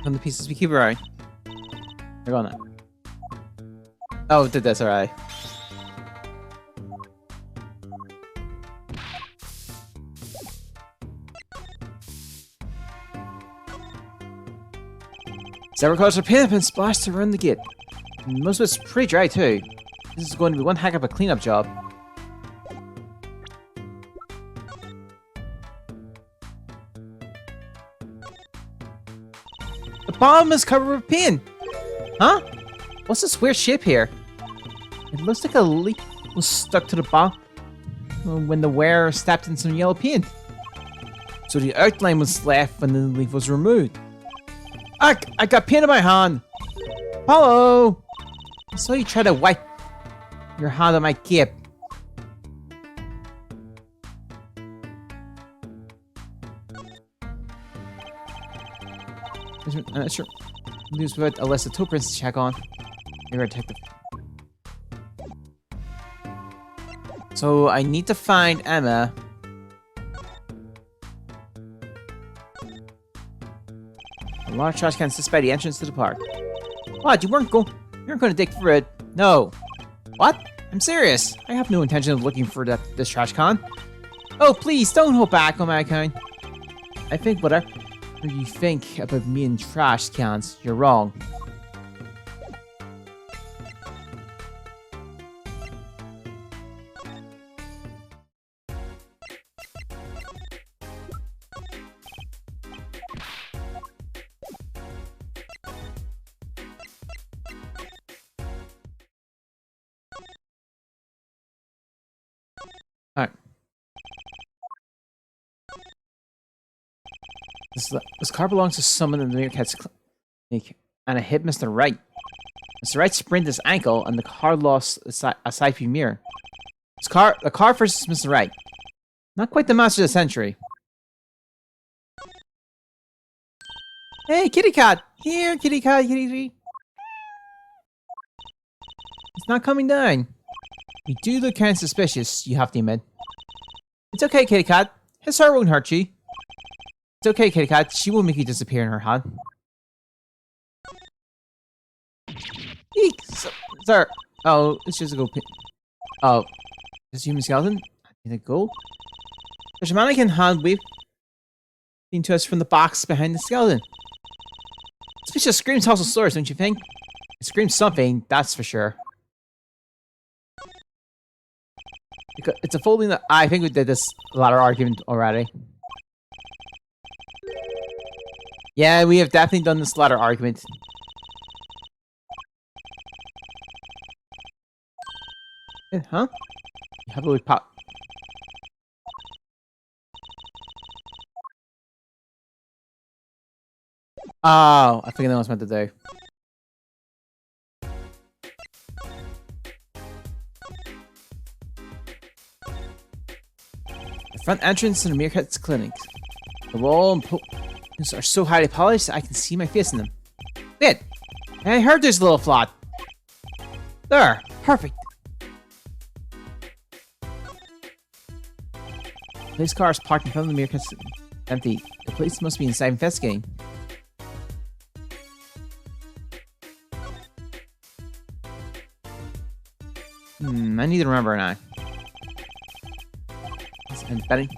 On the pieces we keep around. They're going now. Oh, did this alright. Several cars are pinned up and splashed around the gate. Most of it's pretty dry too. This is going to be one heck of a cleanup job. The bottom is covered with paint. Huh? What's this weird shape here? It looks like a leaf was stuck to the bottom when the wearer stepped in some yellow paint. So the outline was left when the leaf was removed. I got paint in my hand. Hello. I saw you try to wipe your hand on my cape. I'm not sure. News about Alyssa Toprin's to check on. You're a detective. So I need to find Emma. A large trash can sits by the entrance to the park. What? You weren't going to dig for it? No. What? I'm serious. I have no intention of looking for this trash can. Oh, please don't hold back on my account. I think whatever you think about me and trash cans, you're wrong. Alright. This car belongs to someone in the Meerkat's clinic, and it hit Mr. Wright. Mr. Wright sprained his ankle, and the car lost a side view mirror. The car versus Mr. Wright. Not quite the master of the century. Hey, kitty cat! Here, kitty cat, kitty. It's not coming down. You do look kind of suspicious, you have to admit. It's okay, kitty cat. His hair won't hurt you. It's okay, kitty cat. She will make you disappear in her hat. Eek! Sir! Oh, it's just a gold pin. Oh. It's a human skeleton? Is it gold? There's a mannequin hand waving to us from the box behind the skeleton. This bitch just screams House of Swords, don't you think? It screams something, that's for sure. It's a folding that I think we did this ladder argument already. Yeah, we have definitely done this ladder argument. Huh? You have a look pop. Oh, I think I know what I was meant to do. The front entrance to the Meerkat's clinic. The wall and posts are so highly polished I can see my face in them. Wait! I heard there's a little flat. There! Perfect! The police car is parked in front of the Meerkat's empty. The police must be inside investigating. I need to remember now. I'm betting.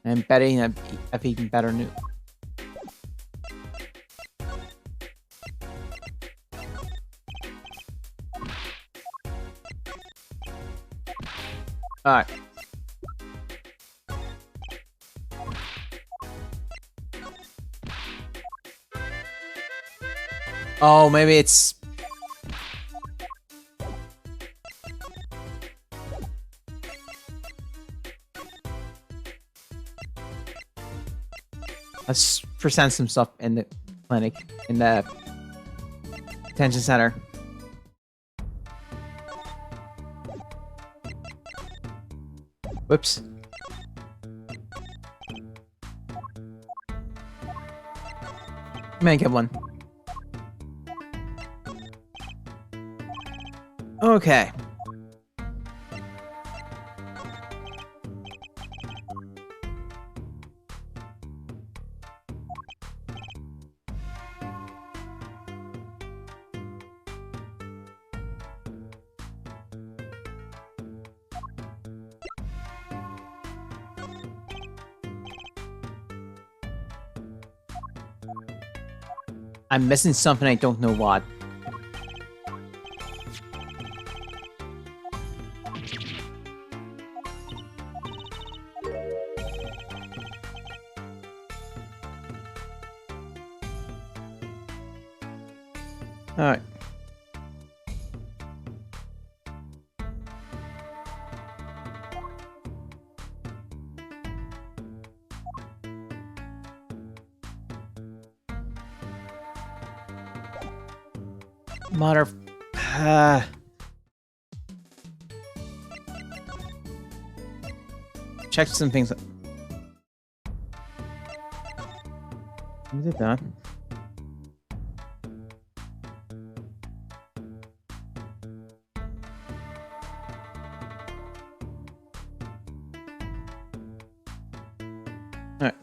I'm betting I've eaten better new. Alright. Oh, maybe it's... Let's present some stuff in the clinic, in the detention center. Whoops. May get one. Okay. I'm missing something, I don't know what. Alright. Mother... Check some things. Who did that? Alright.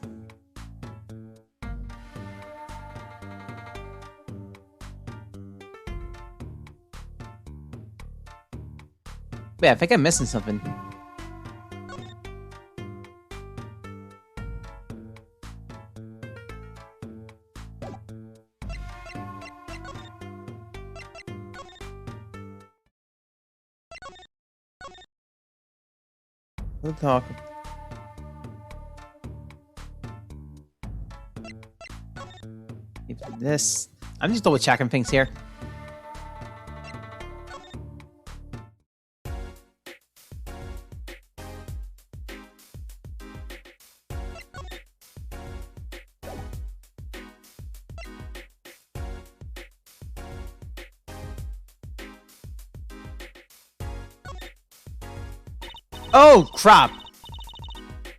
Wait, I think I'm missing something. We'll talk. This. I'm just double checking things here. Oh, crap.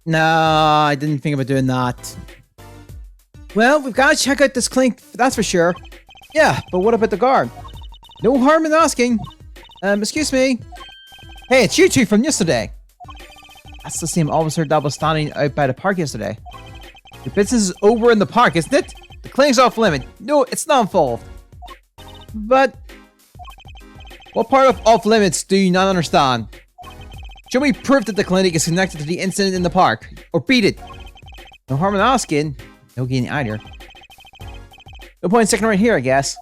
No, I didn't think about doing that. Well, we've got to check out this clinic, that's for sure. Yeah, but what about the guard? No harm in asking. Excuse me. Hey, it's you two from yesterday. That's the same officer that was standing out by the park yesterday. Your business is over in the park, isn't it? The clinic's off limit. No, it's not involved. But... what part of off limits do you not understand? Show me proof that the clinic is connected to the incident in the park, or beat it. No harm in asking. No gain either. No point in sticking right here, I guess.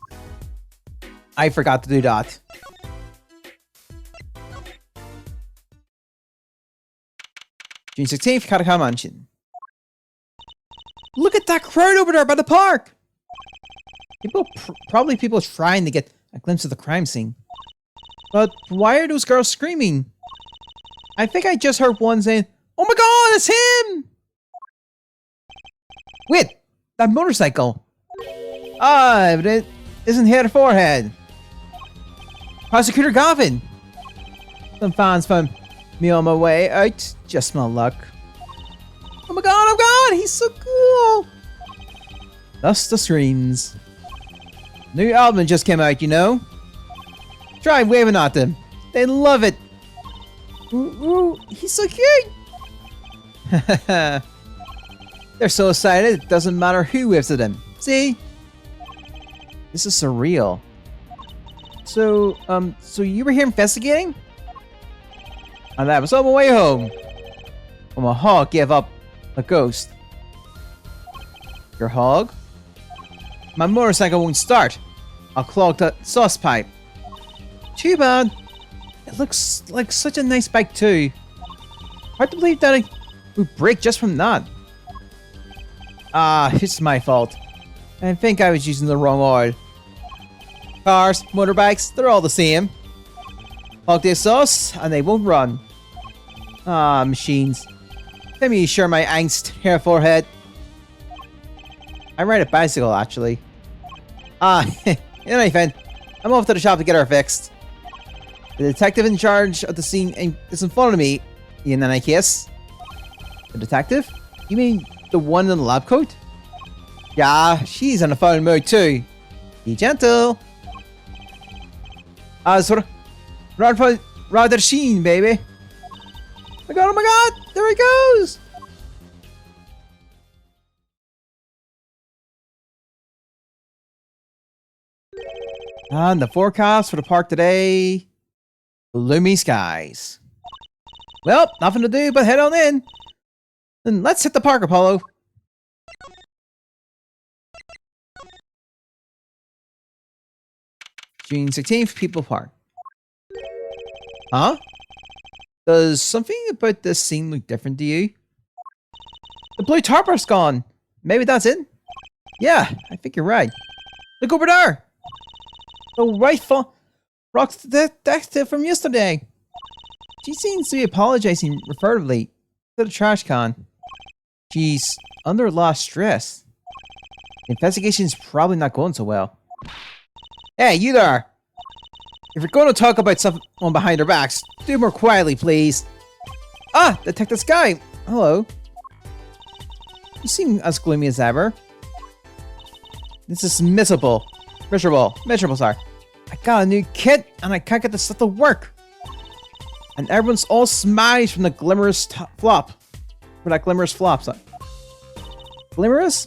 I forgot to do that. June 16th, Katakana Mansion. Look at that crowd over there by the park! Probably people trying to get a glimpse of the crime scene. But why are those girls screaming? I think I just heard one saying, "Oh my god, it's him!" Wait, that motorcycle. Ah, but it isn't here forehead. Prosecutor Gavin. Some fans found me on my way out. Just my luck. Oh my god, he's so cool. Thus the screams. New album just came out, you know. Try waving at them. They love it. Ooh, he's so cute! They're so excited, it doesn't matter who waves at them. See? This is surreal. So you were here investigating? And I was on my way home. When my heart gave up A ghost. Your hog? My motorcycle won't start. I'll clog the sauce pipe. Too bad. It looks like such a nice bike too. Hard to believe that it would break just from that. Ah, it's my fault. I think I was using the wrong oil. Cars, motorbikes, they're all the same. Hog their sauce and they won't run. Ah, machines. Let me share my angst hair forehead. I ride a bicycle actually. Ah, in any event, I'm off to the shop to get her fixed. The detective in charge of the scene is in front of me. In any case. The detective? You mean the one in the lab coat? Yeah, she's in a foul mood too. Be gentle. Sort of rather sheen, baby. Oh my god, there he goes! And the forecast for the park today, gloomy skies. Well, nothing to do but head on in. Then let's hit the park, Apollo. June 16th, People Park. Huh? Does something about this scene look different to you? The blue tarp's gone. Maybe that's it? Yeah, I think you're right. Look over there! The rightful rock detective from yesterday. She seems to be apologizing referably to the trash can. She's under a lot of stress. The investigation's probably not going so well. Hey, you there! If you're going to talk about someone behind their backs, do more quietly, please. Ah, Detective Sky! Hello. You seem as gloomy as ever. This is miserable. Miserable, sorry. I got a new kit, and I can't get this stuff to work. And everyone's all smashed from the glimmerous flop. For that glimmerous flop, sorry. Glimmerous?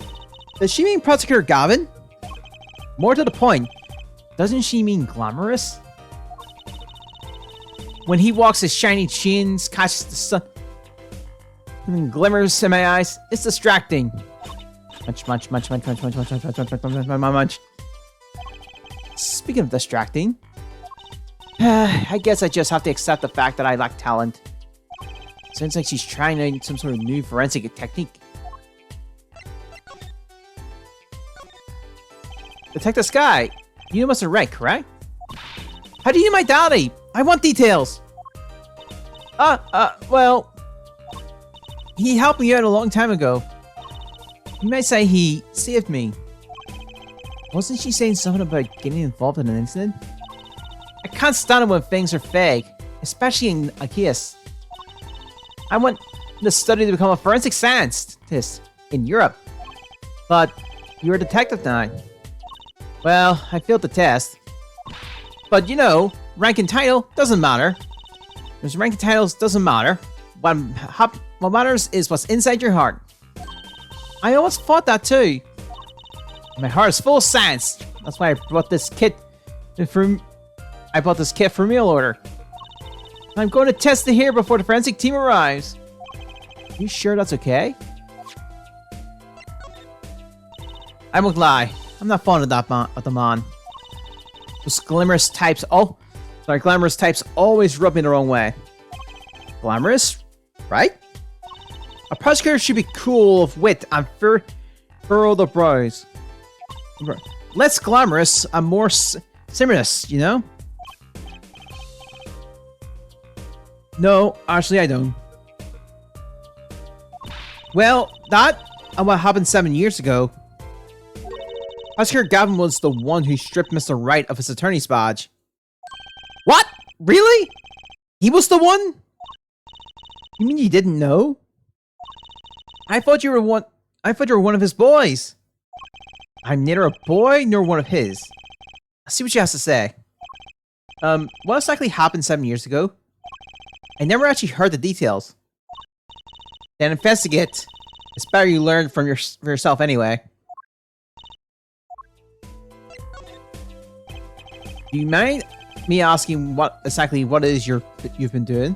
Does she mean Prosecutor Gavin? More to the point, doesn't she mean glamorous? When he walks his shiny chins, catches the sun, and glimmers in my eyes, it's distracting. Munch. Speaking of distracting, I guess I just have to accept the fact that I lack talent. Sounds like she's trying some sort of new forensic technique. Detective Sky, you must have read, correct? How do you know my daddy? I want details. Well, he helped me out a long time ago. You might say he saved me. Wasn't she saying something about getting involved in an incident? I can't stand it when things are fake, especially in a case. I went to study to become a forensic scientist in Europe. But you're a detective now. Well, I failed the test. But you know, rank and title doesn't matter. There's rank and titles doesn't matter. What matters is what's inside your heart. I always thought that too. My heart is full of science. That's why I brought this kit for mail order. I'm going to test it here before the forensic team arrives. You sure that's okay? I won't lie. I'm not fond of the man. Those glamorous types always rub me the wrong way. Glamorous? Right? A prosecutor should be cool of wit and furrow the brows. Less glamorous and more serious, you know? No, actually I don't. Well, that and what happened 7 years ago. Prosecutor Gavin was the one who stripped Mr. Wright of his attorney's badge. What? Really? He was the one? You mean you didn't know? I thought you were one of his boys. I'm neither a boy nor one of his. Let's see what she has to say. What exactly happened 7 years ago? I never actually heard the details. Then investigate. It's better you learn for yourself anyway. Do you mind me asking what it is you've been doing?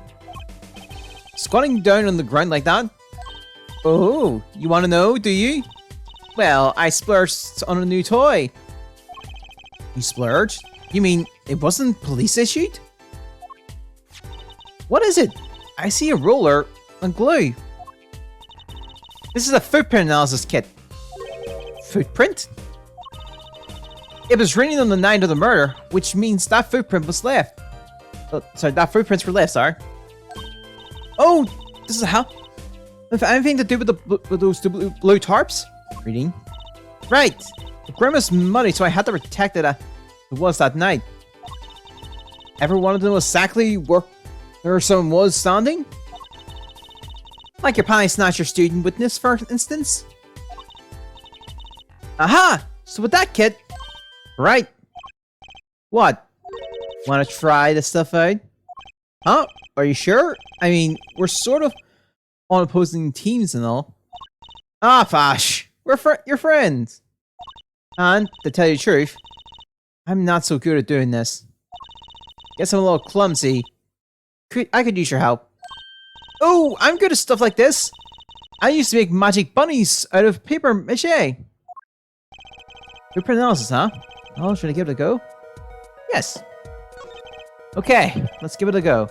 Squatting down on the ground like that? Oh, you want to know, do you? Well, I splurged on a new toy. You splurged? You mean it wasn't police issued? What is it? I see a ruler and glue. This is a footprint analysis kit. Footprint? It was raining on the night of the murder, which means that footprint was left. Sorry, that footprints were left, sorry. Oh, this is how. If anything to do with those blue tarps? Reading. Right. The ground was muddy, so I had to protect it as it was that night. Ever wanted to know exactly where someone was standing? Like your pie snatcher student witness, for instance? Aha! So with that kit... Right. What? Wanna try this stuff out? Huh? Are you sure? I mean, we're sort of on opposing teams and all. Ah, Fash. We're your friends. And, to tell you the truth, I'm not so good at doing this. Guess I'm a little clumsy. I could use your help. Oh, I'm good at stuff like this. I used to make magic bunnies out of paper mache. Blueprint analysis, huh? Oh, should I give it a go? Yes. Okay, let's give it a go.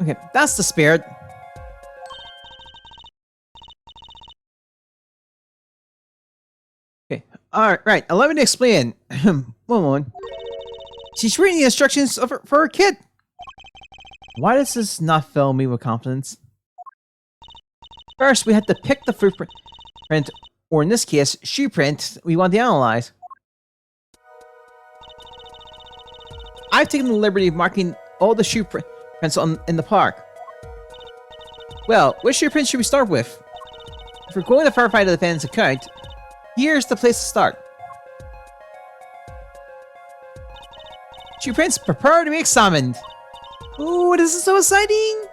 Okay, that's the spirit. Okay, alright, right. Allow me to explain. One moment. She's reading the instructions for her kid. Why does this not fill me with confidence? First, we had to pick the footprint, or in this case, shoe print we want to analyze. I've taken the liberty of marking all the shoe prints in the park. Well, which shoe print should we start with? If we're going to verify the defendant's account, here's the place to start. Shoe prints prepare to be examined. Ooh, this is so exciting!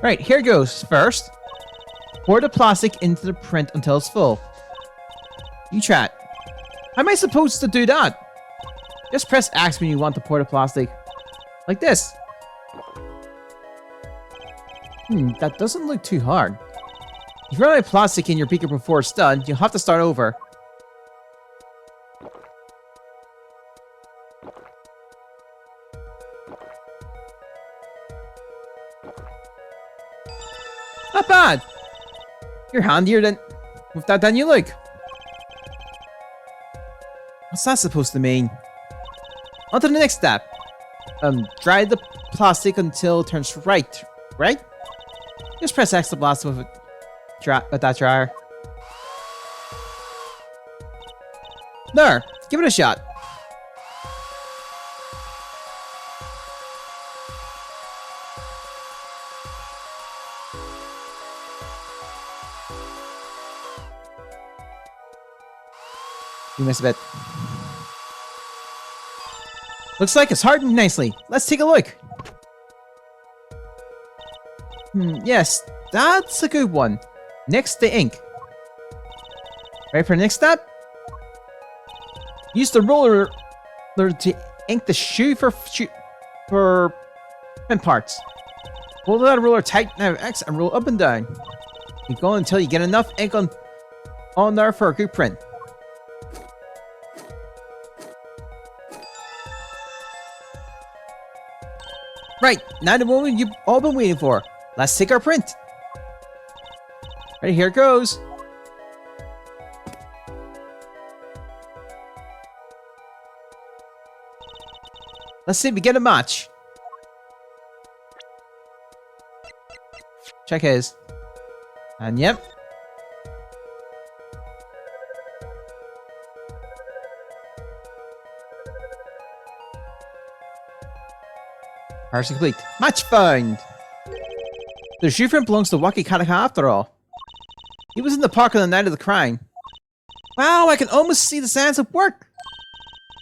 Right, here goes. First, pour the plastic into the print until it's full. You chat. How am I supposed to do that? Just press X when you want to pour the plastic. Like this. That doesn't look too hard. If you run out of plastic in your beaker before it's done, you'll have to start over. Not bad. You're handier with that than you look. What's that supposed to mean? On to the next step. Dry the plastic until it turns right. Right? Just press X to blast with that dryer. There. Give it a shot. You missed a bit. Looks like it's hardened nicely. Let's take a look. Yes, that's a good one. Next, the ink. Ready for the next step? Use the roller to ink the shoe for print parts. Hold that ruler tight now X and roll up and down. Keep going until you get enough ink on there for a good print. Right, now the moment you've all been waiting for. Let's take our print. Ready, here it goes. Let's see if we get a match. Check his. And yep. Parcel complete. Match found! The shoe print belongs to Waki Kataka after all. He was in the park on the night of the crime. Wow, I can almost see the signs of work!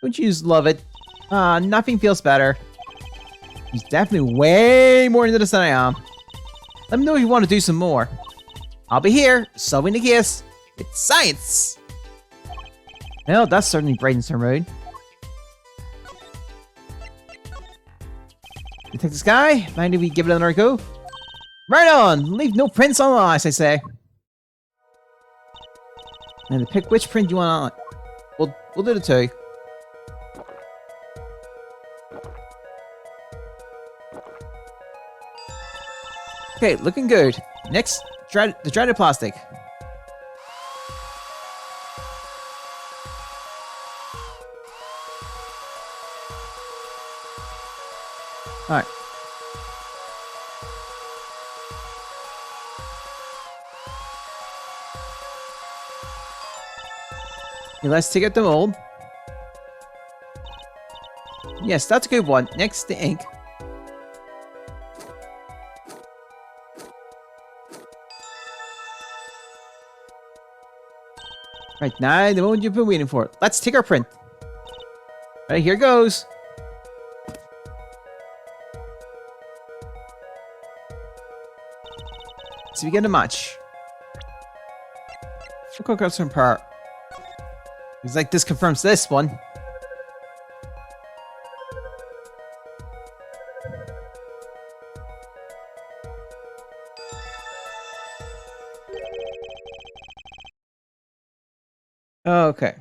Don't you just love it? Nothing feels better. He's definitely way more into this than I am. Let me know if you want to do some more. I'll be here, solving the case. It's science! Well, that certainly brightens her mood. You take this guy? Mind if we give it another go? Right on! Leave no prints on the ice, I say. And pick which print you want on. We'll do the two. Okay, looking good. Next, the dreaded plastic. Alright. Okay, let's take out the mold. Yes, that's a good one. Next, the ink. Right, now the moment you've been waiting for. Let's take our print. Right, here goes. So we get a match. We'll go some part. It's like this confirms this one. Okay.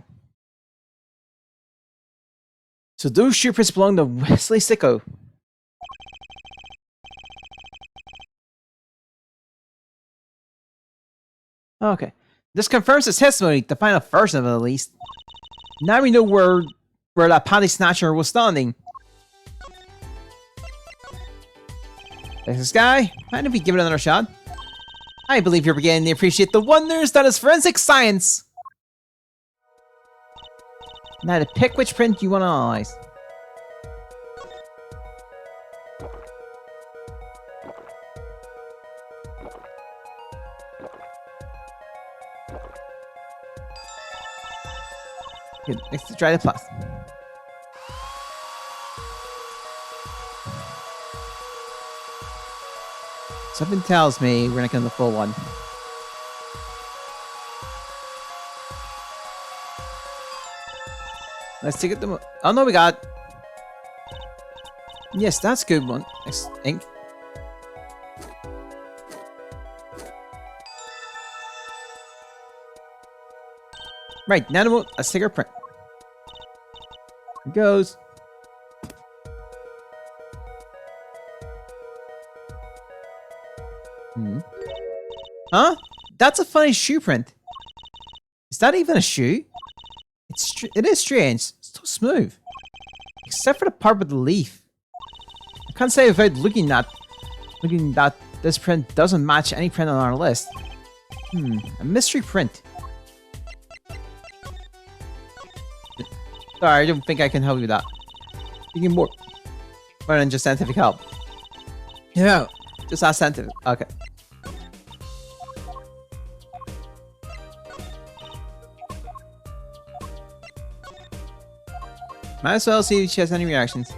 So those shootprints belong to Wesley Sicko. Okay. This confirms his testimony, the final version of it at least. Now we know where that panty snatcher was standing. There's this guy. Mind if we give it another shot? I believe you're beginning to appreciate the wonders that is forensic science. Now to pick which print you want to analyze. Okay, next to try the plus. Something tells me we're not getting the full one. Let's take it the oh no, we got. Yes, that's a good one. Next ink. Right, now let's take our print. Here it goes. Huh? That's a funny shoe print. Is that even a shoe? It is strange. It's so smooth. Except for the part with the leaf. I can't say without looking that this print doesn't match any print on our list. A mystery print. Sorry, I don't think I can help you with that. You need more than just scientific help. Yeah, just ask scientific. Okay. Might as well see if she has any reactions.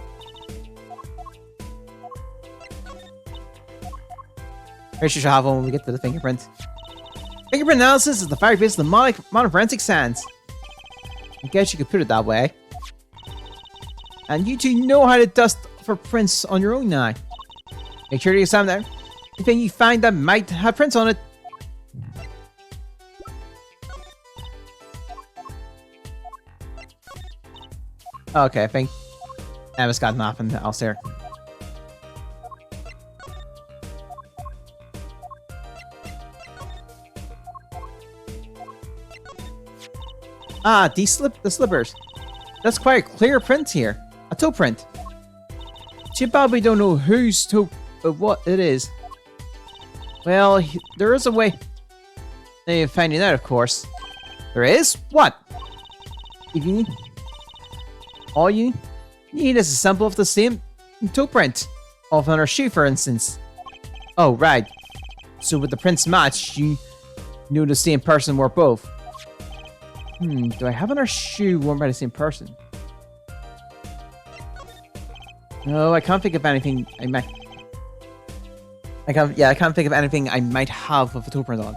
Pretty sure she'll have one when we get to the fingerprint. Fingerprint analysis is the fire base of the modern forensic science. I guess you could put it that way. And you two know how to dust for prints on your own now. Make sure to examine there. Anything you find that might have prints on it. Okay, I think Emma's got nothing else there. Ah, the slippers. That's quite a clear print here. A toe print. You probably don't know whose toe of what it is. Well, there is a way of finding out, of course. There is? What? If you need, all you need is a sample of the same toe print of another shoe, for instance. Oh, right. So with the prints matched, you knew the same person wore both. Do I have another shoe worn by the same person? No, I can't think of anything I might... I can't think of anything I might have with a toe print on.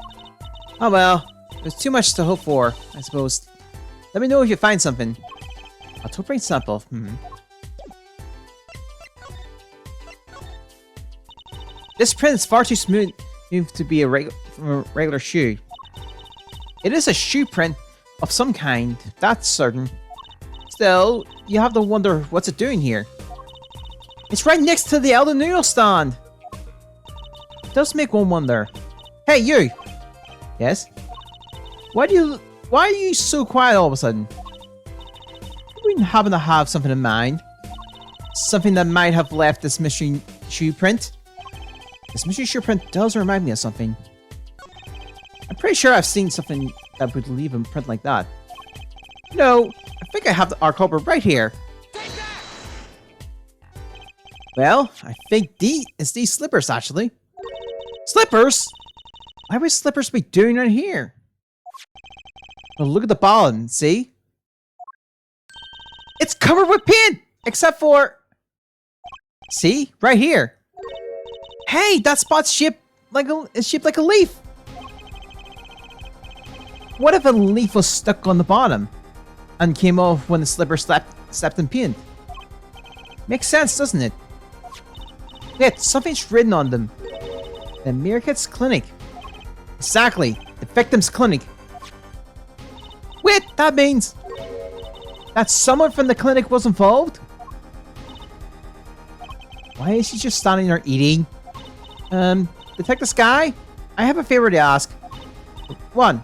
Oh well, there's too much to hope for, I suppose. Let me know if you find something. A toe print sample, This print is far too smooth to be a regular shoe. It is a shoe print of some kind, that's certain. Still, you have to wonder what's it doing here. It's right next to the Elden Noodle stand. It does make one wonder. Hey, you! Yes? Why are you so quiet all of a sudden? We happen to have something in mind. Something that might have left this mystery shoe print. This mystery shoe print does remind me of something. I'm pretty sure I've seen something that would leave a print like that. No, I think I have our culprit right here. Well, I think it's these slippers, actually. Slippers? Why would slippers be doing right here? Well, look at the bottom, see? It's covered with paint! Except for... See? Right here. Hey, that spot's shaped like a leaf. What if a leaf was stuck on the bottom and came off when the slipper stepped in paint? Makes sense, doesn't it? Wait, something's written on them. The Meerkat's Clinic. Exactly, the victim's clinic. Wait, that means that someone from the clinic was involved? Why is she just standing there eating? Detective Sky? I have a favor to ask. 1.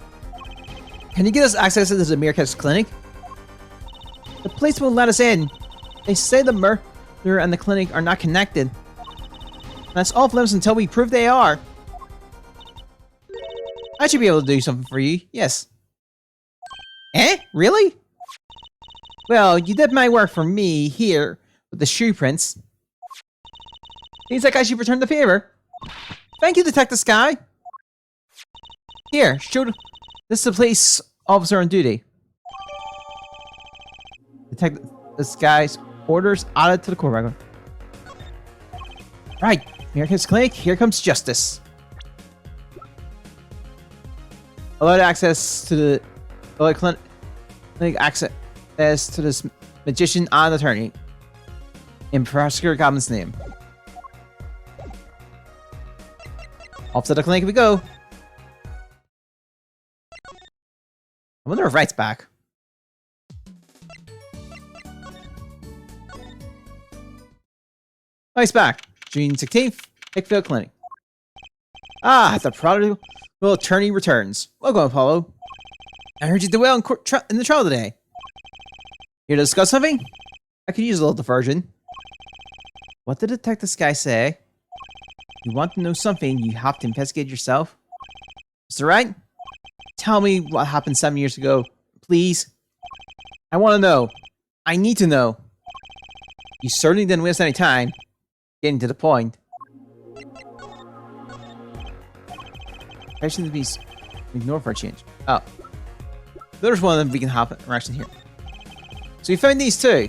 Can you get us access to the Meerkat's Clinic? The police won't let us in. They say the murder and the clinic are not connected. That's off limits until we prove they are. I should be able to do something for you, yes. Eh? Really? Well, you did my work for me here with the shoe prints. Seems like I should return the favor. Thank you, Detective Sky. Here, show this is the police officer on duty. Detective Sky's orders added to the court record. Right, Meerkat's Clinic, here comes justice. Allowed access to the clinic access to this magician and attorney. In Prosecutor Goblin's name. Off to the clinic we go. I wonder if Wright's back. Oh, he's back. June 16th, Hickfield Clinic. Ah, the prodigal attorney returns. Welcome, Apollo. I heard you did well in the trial today. Here to discuss something? I could use a little diversion. What did Detective Sky say? You want to know something, you have to investigate yourself. Is that right? Tell me what happened 7 years ago, please. I want to know. I need to know. You certainly didn't waste any time. Getting to the point. I shouldn't be ignored for a change. Oh. There's one of them we can have interaction here. So you found these two.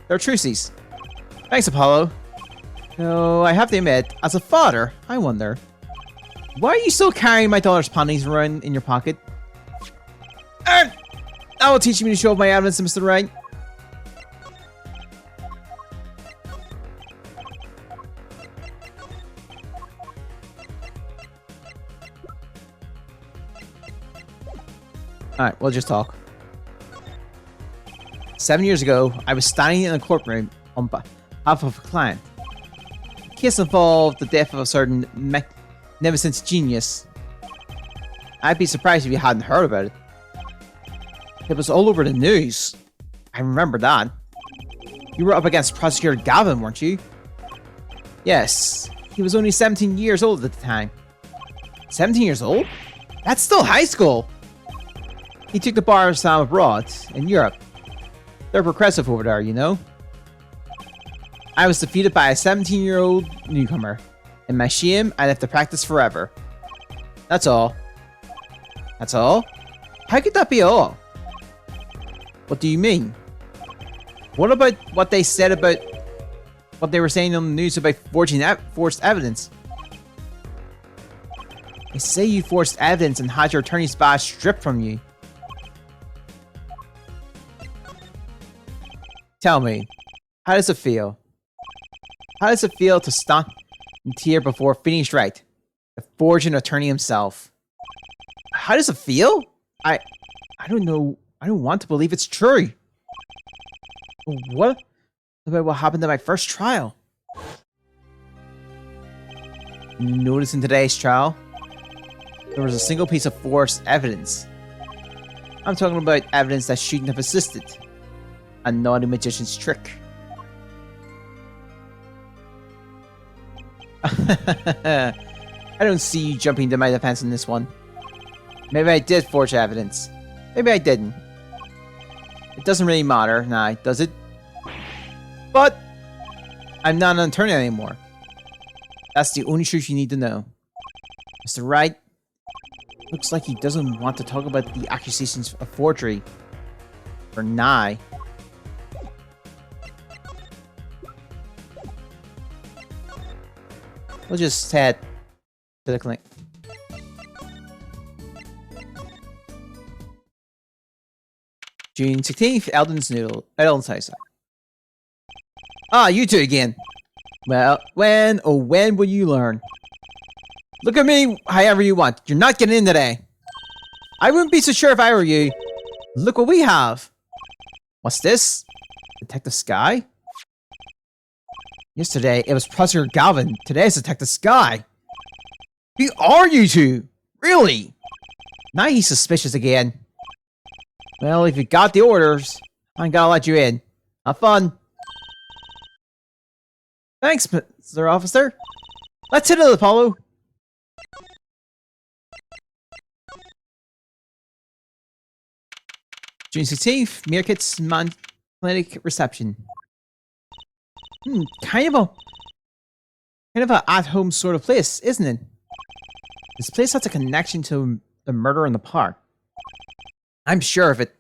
They're truces. Thanks, Apollo. No, I have to admit, as a father, I wonder, why are you still carrying my daughter's panties around in your pocket? That will teach me to show my evidence to Mr. Wright. Alright, we'll just talk. 7 years ago, I was standing in a courtroom on behalf of a client. The case involved the death of a certain magnificent genius. I'd be surprised if you hadn't heard about it. It was all over the news. I remember that. You were up against Prosecutor Gavin, weren't you? Yes. He was only 17 years old at the time. 17 years old? That's still high school! He took the bar exam abroad, in Europe. They're progressive over there, you know? I was defeated by a 17-year-old newcomer. In my shame, I left the practice forever. That's all. That's all? How could that be all? What do you mean? What about what they said about... what they were saying on the news about forced evidence? They say you forced evidence and had your attorney's badge stripped from you. Tell me, how does it feel? How does it feel to stand and tear before finished right. The fortune attorney himself. How does it feel? I don't know. I don't want to believe it's true. What about what happened at my first trial? Notice in today's trial, there was a single piece of forced evidence. I'm talking about evidence that shouldn't have existed. A naughty magician's trick. I don't see you jumping to my defense in this one. Maybe I did forge evidence. Maybe I didn't. It doesn't really matter, nah, does it? But I'm not an attorney anymore. That's the only truth you need to know. Mr. Wright looks like he doesn't want to talk about the accusations of forgery. For Nye. We'll just head to the clinic. June 16th, Eldon's house. Ah, you two again. Well, when will you learn? Look at me however you want. You're not getting in today. I wouldn't be so sure if I were you. Look what we have. What's this? Detective Sky? Yesterday, it was Prosecutor Galvin. Today, it's Detective Sky. Who are you two? Really? Now he's suspicious again. Well, if you got the orders, I'm gonna let you in. Have fun. Thanks, Mr. Officer. Let's hit it, Apollo. June 16th, Meerkat's clinic reception. Kind of a at-home sort of place, isn't it? This place has a connection to the murder in the park. I'm sure of it.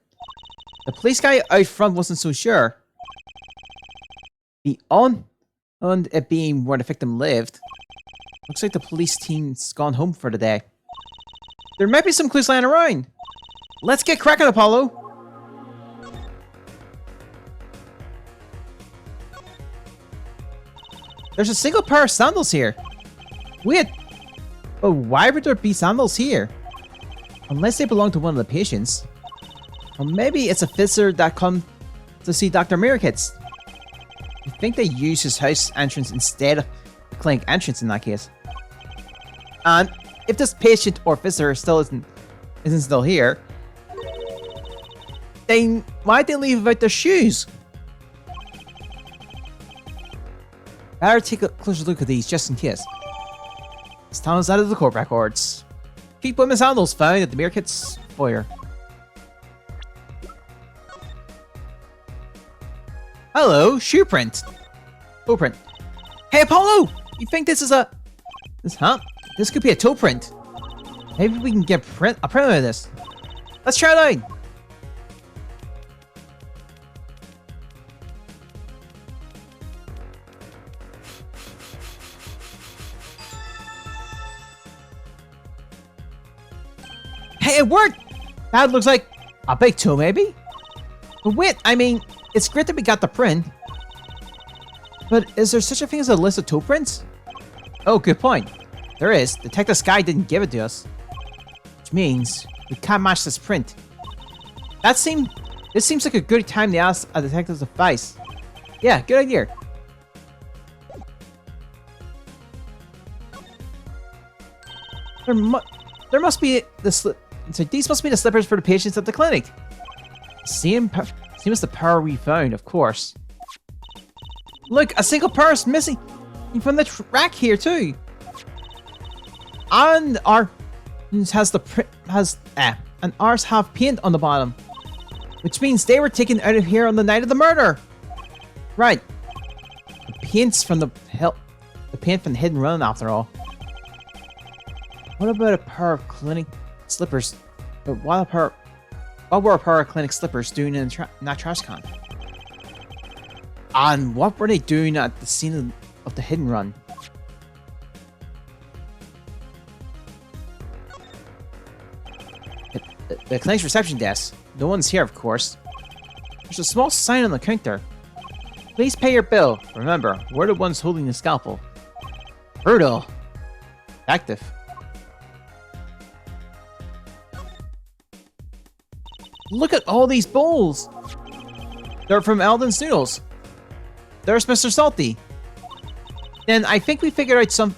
The police guy out front wasn't so sure. Beyond it being where the victim lived, looks like the police team's gone home for the day. There might be some clues lying around. Let's get cracking, Apollo. There's a single pair of sandals here. Wait, but why would there be sandals here? Unless they belong to one of the patients. Or maybe it's a visitor that come to see Dr. Meerkats. You think they use his house entrance instead of the clinic entrance in that case? And if this patient or visitor still isn't still here, then why'd they leave without their shoes? Better take a closer look at these just in case. This town's out of the court records. Keep women's sandals found at the Meerkats foyer. Hello, shoe print. Toe print. Hey, Apollo! You think this is This could be a toe print. Maybe we can get a print of this. Let's try it out. Hey, it worked! That looks like a big toe, maybe? But wait, I mean, it's great that we got the print. But is there such a thing as a list of toe prints? Oh, good point. There is. Detective Sky didn't give it to us. Which means we can't match this print. This seems like a good time to ask a detective's advice. Yeah, good idea. There must be these must be the slippers for the patients at the clinic. Same as the pair we found, of course. Look, a single pair is missing from the rack here too. And ours have paint on the bottom, which means they were taken out of here on the night of the murder. Right. The paint from the hidden run, after all. What about a pair of clinic slippers? But what were a pair of clinic slippers doing in that trash can? And what were they doing at the scene of the hidden run? The clinic's reception desk. No one's here, of course. There's a small sign on the counter. Please pay your bill. Remember, we're the ones holding the scalpel. Brutal. Active. Look at all these bowls. They're from Alden's Noodles. There's Mr. Salty. Then I think we figured something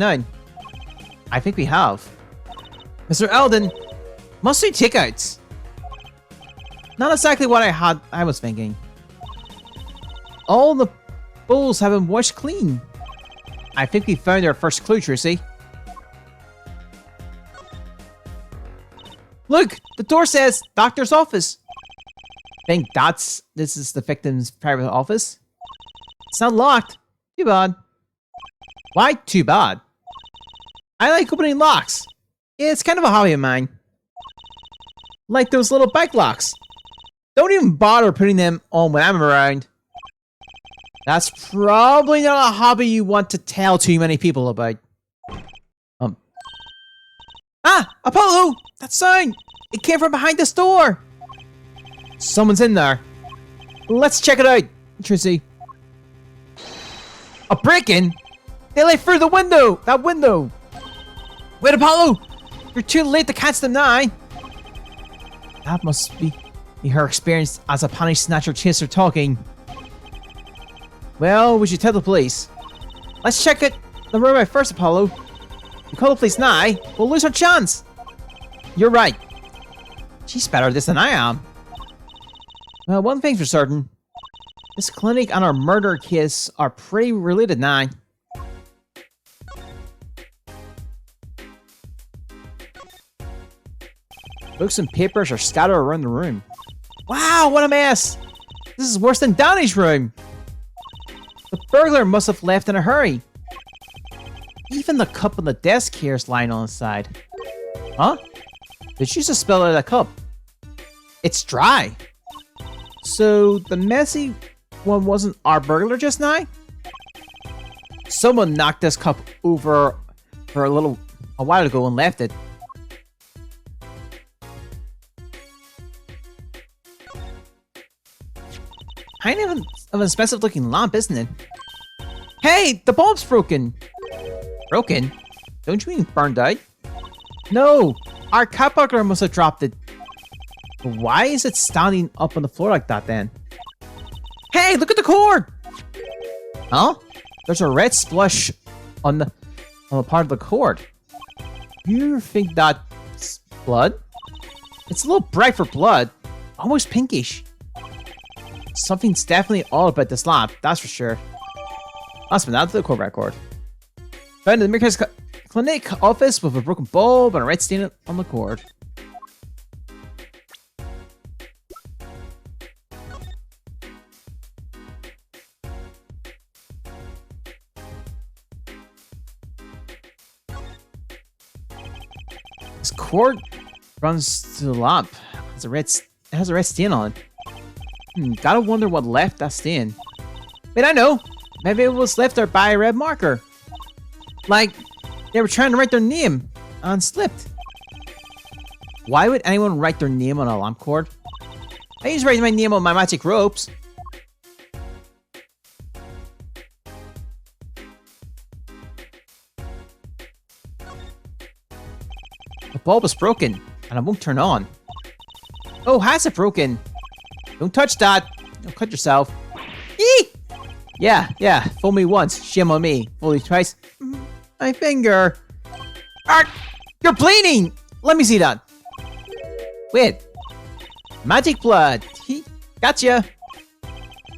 out. I think we have. Mr. Alden, mostly takeouts. Not exactly what I was thinking. All the bowls have been washed clean. I think we found our first clue, Tracy. Look, the door says doctor's office. Think this is the victim's private office? It's not locked. Too bad. Why too bad? I like opening locks. It's kind of a hobby of mine. Like those little bike locks. Don't even bother putting them on when I'm around. That's probably not a hobby you want to tell too many people about. Ah! Apollo! That sound! It came from behind this door! Someone's in there. Let's check it out, Tracy. A break-in? They let through the window! That window! Wait, Apollo! You're too late to catch them now! That must be her experience as a penny snatcher chaser talking. Well, we should tell the police. Let's check it the room out first, Apollo. You call the police now, we'll lose our chance. You're right. She's better at this than I am. Well, one thing's for certain. This clinic and our murder case are pretty related now. Books and papers are scattered around the room. Wow, what a mess! This is worse than Danny's room. The burglar must have left in a hurry. Even the cup on the desk here is lying on the side. Huh? Did you just spill out of that cup? It's dry. So the messy one wasn't our burglar just now? Someone knocked this cup over for a while ago and left it. Kind of an expensive looking lamp, isn't it? Hey, the bulb's broken. Broken? Don't you mean burned out? No, our cat burglar must have dropped it. But why is it standing up on the floor like that then? Hey, look at the cord! Huh? There's a red splush on the part of the cord. You think that's blood? It's a little bright for blood. Almost pinkish. Something's definitely odd about this lamp, that's for sure. Last but not the cord record. Found in the Mirror's clinic office with a broken bulb and a red stain on the cord. This cord runs to the lamp. It has a red stain on it. Gotta wonder what left that stain. Wait, I know. Maybe it was left there by a red marker. Like, they were trying to write their name and slipped. Why would anyone write their name on a lamp cord? I used to write my name on my magic ropes. The bulb is broken, and it won't turn on. Oh, has it broken? Don't touch that. Don't cut yourself. Eee! Yeah. Fool me once. Shame on me. Fool you twice. My finger. You're bleeding! Let me see that. Wait. Magic blood. Gotcha.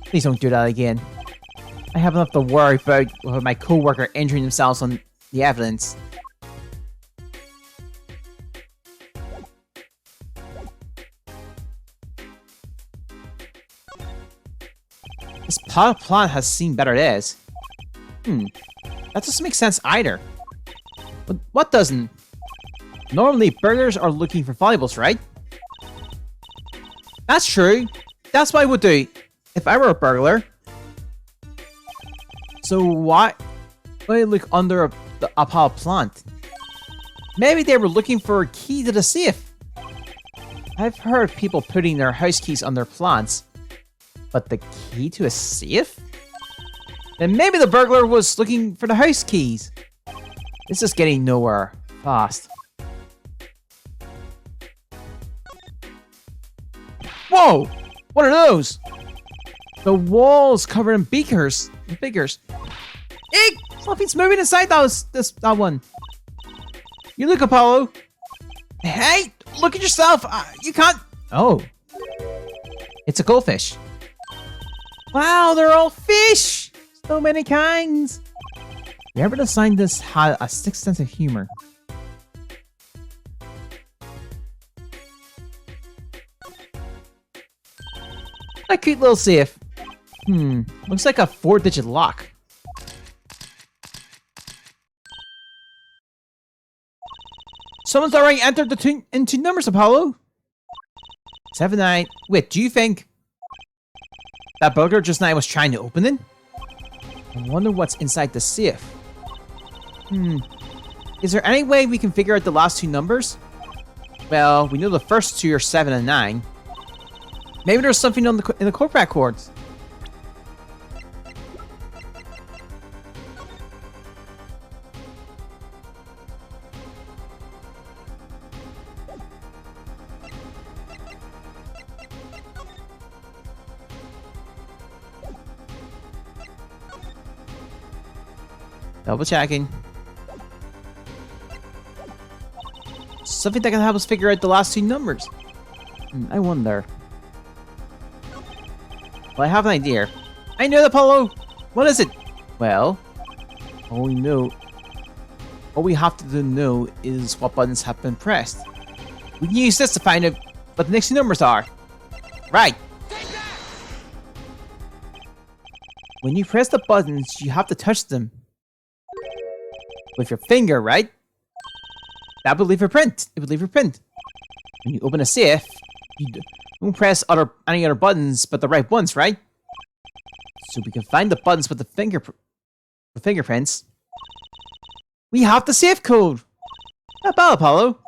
Please don't do that again. I have enough to worry about with my co-worker injuring themselves on the evidence. This pot plant has seen better days. That doesn't make sense either. But what doesn't? Normally, burglars are looking for valuables, right? That's true. That's what I would do if I were a burglar. So why would I look under a pot plant? Maybe they were looking for a key to the safe. I've heard of people putting their house keys on their plants. But the key to a safe? Then maybe the burglar was looking for the house keys. This is getting nowhere fast. Whoa! What are those? The walls covered in beakers. Eek! Something's moving inside that one. You look, Apollo. Hey! Look at yourself! You can't... Oh. It's a goldfish. Wow, they're all fish! So many kinds. Whoever designed this had a sixth sense of humor. A cute little safe. Looks like a 4-digit lock. Someone's already entered the two numbers, Apollo. 7-9. Wait, do you think that burglar just now was trying to open it? I wonder what's inside the safe. Is there any way we can figure out the last two numbers? Well, we know the first two are 7 and 9. Maybe there's something in the corporate chords. Double checking. Something that can help us figure out the last two numbers. I wonder. Well, I have an idea. I know, Apollo! What is it? Well, all we have to know is what buttons have been pressed. We can use this to find out what the next two numbers are. Right! When you press the buttons, you have to touch them with your finger, right? That would leave your print. It would leave your print. When you open a safe, you don't press any other buttons but the right ones, right? So we can find the buttons with the fingerprints. We have the safe code. Not bad, Apollo.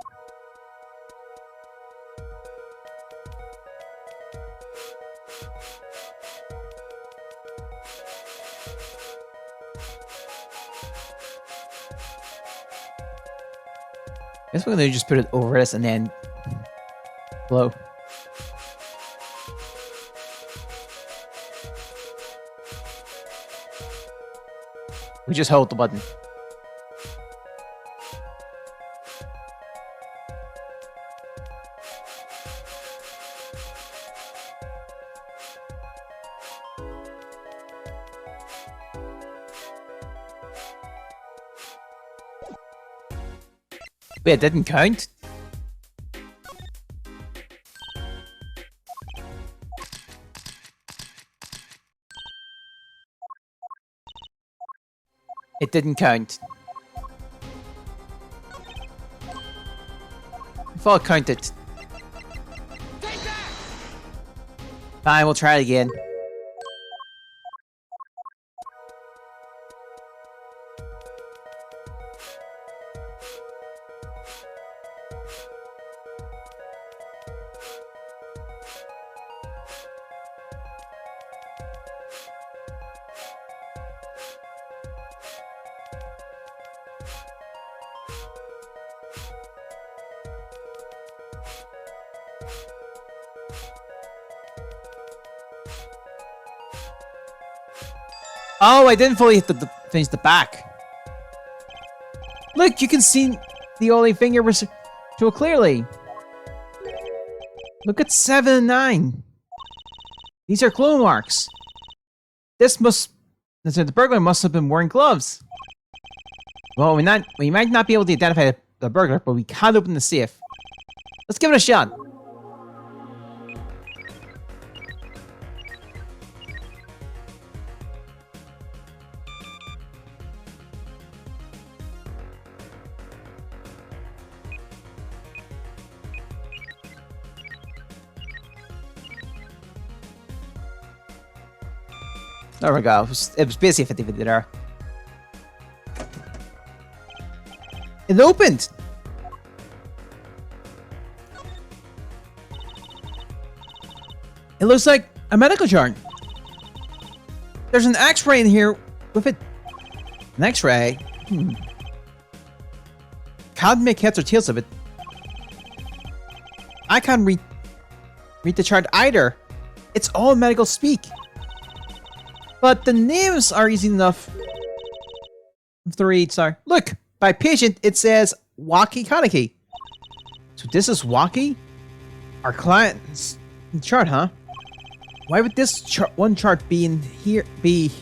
I guess we're gonna just put it over this and then blow. We just hold the button. Wait, it didn't count? It didn't count. I thought it counted. Fine, we'll try it again. Oh, I didn't fully finish the back. Look, you can see the only finger so clearly. Look at 7 and 9. These are claw marks. The burglar must have been wearing gloves. Well, we might not be able to identify the burglar, but we can open the safe. Let's give it a shot. There we go. It was basically 50-50 there. It opened! It looks like a medical chart. There's an x-ray in here with it. An X-ray? Can't make heads or tails of it. I can't read the chart either. It's all medical speak. But the names are easy enough to read, sorry. Look, by patient, it says Waki Kaneki. So this is Waki? Our client's chart, huh? Why would this one chart be here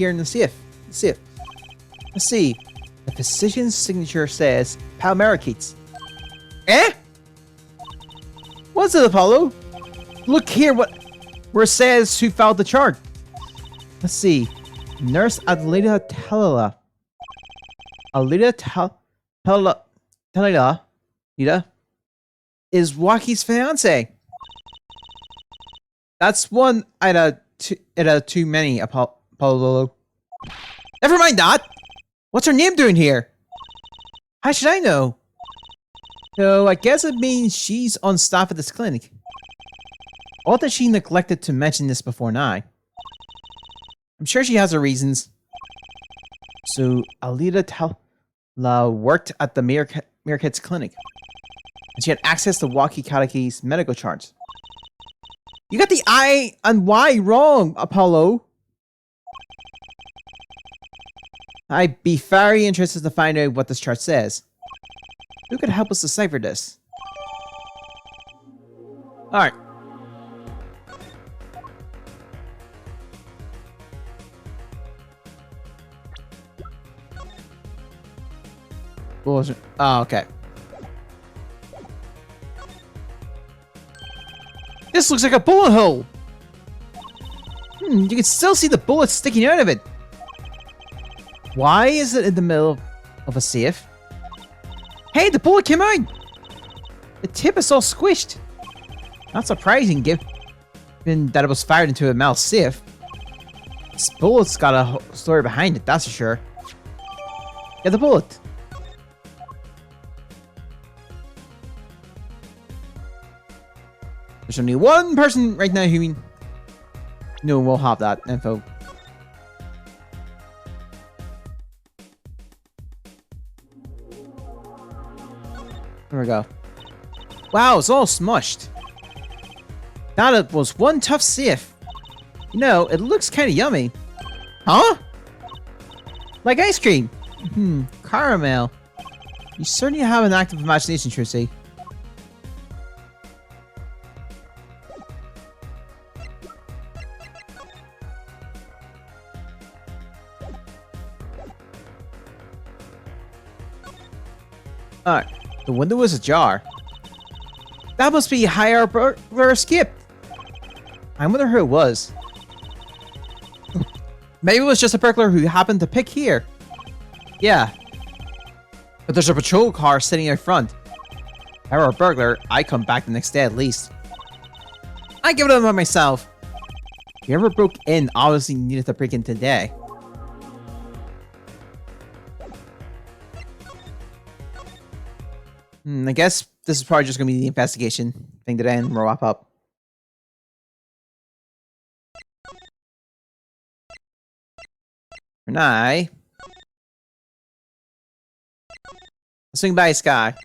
in the safe? Let's see. The physician's signature says Palmericates. Eh? What's it, Apollo? Look here where it says who filed the chart. Let's see. Nurse Adelita Telila. Telila is Waki's fiance. That's one out of too many, Apollo. Never mind that. What's her name doing here? How should I know? So I guess it means she's on staff at this clinic. Or that she neglected to mention this before now. I'm sure she has her reasons. So Alita Tala worked at the Meerkat's clinic. And she had access to Waki Kataki's medical charts. You got the I and Y wrong, Apollo. I'd be very interested to find out what this chart says. Who could help us decipher this? Alright. Oh, okay. This looks like a bullet hole! You can still see the bullets sticking out of it. Why is it in the middle of a safe? Hey, the bullet came out! The tip is all squished. Not surprising, given that it was fired into a metal safe. This bullet's got a story behind it, that's for sure. Get the bullet. There's only one person right now who will have that info. There we go. Wow, it's all smushed. That was one tough safe. You know, it looks kind of yummy. Huh? Like ice cream. Caramel. You certainly have an active imagination, Trucy. Alright, the window was ajar. That must be higher burglar escaped. I wonder who it was. Maybe it was just a burglar who happened to pick here. Yeah. But there's a patrol car sitting out front. If I were a burglar, I'd come back the next day at least. I give it up on myself. Whoever broke in obviously needed to break in today. I guess this is probably just going to be the investigation thing to end and wrap up. For now, let's swing by Sky.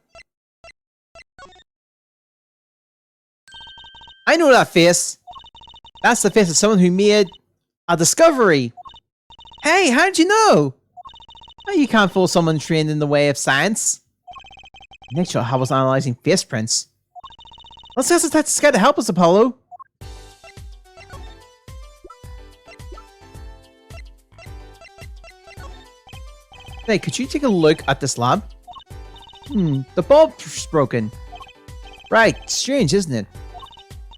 I know that face. That's the face of someone who made a discovery. Hey, how did you know? Oh, you can't fool someone trained in the way of science. Next show, I was analyzing face prints. Let's ask this guy to help us, Apollo. Hey, could you take a look at this lab? The bulb's broken. Right, strange, isn't it?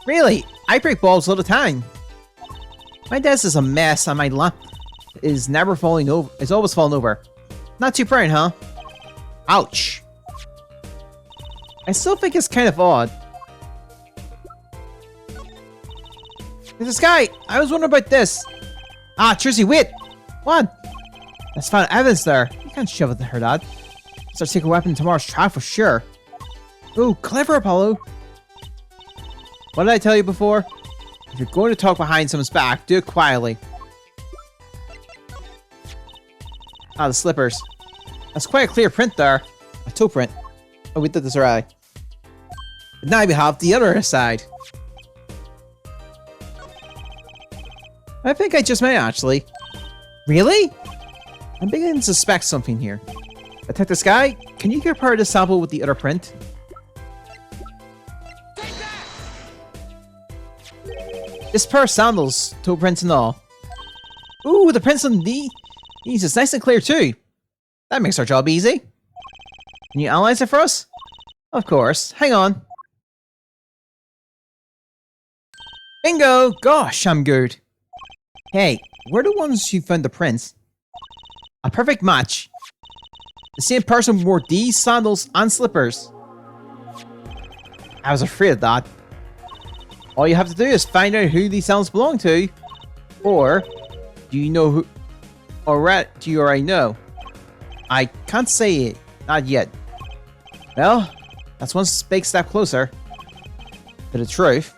Really? I break bulbs all the time. My desk is a mess and my lamp is never falling over. It's always falling over. Not too proud, huh? Ouch. I still think it's kind of odd. There's this guy. I was wondering about this. Ah, Trucy, wait. What? Let's find evidence there. You can't shove it to her, Dad. Start taking a weapon in tomorrow's trial for sure. Ooh, clever, Apollo. What did I tell you before? If you're going to talk behind someone's back, do it quietly. Ah, the slippers. That's quite a clear print there. A toe print. Oh, we did this right. But now we have the other side. I think I just may, actually. Really? I'm beginning to suspect something here. Attack this guy. Can you compare the sample with the other print? This pair of sandals, toe prints and all. Ooh, the prints on these is nice and clear too. That makes our job easy. Can you analyze it for us? Of course. Hang on. Bingo! Gosh, I'm good. Hey, we're the ones who found the prints. A perfect match. The same person wore these sandals and slippers. I was afraid of that. All you have to do is find out who these sandals belong to. Or, do you know who... Or do you already know? I can't say it. Not yet. Well, that's one big step closer to the truth.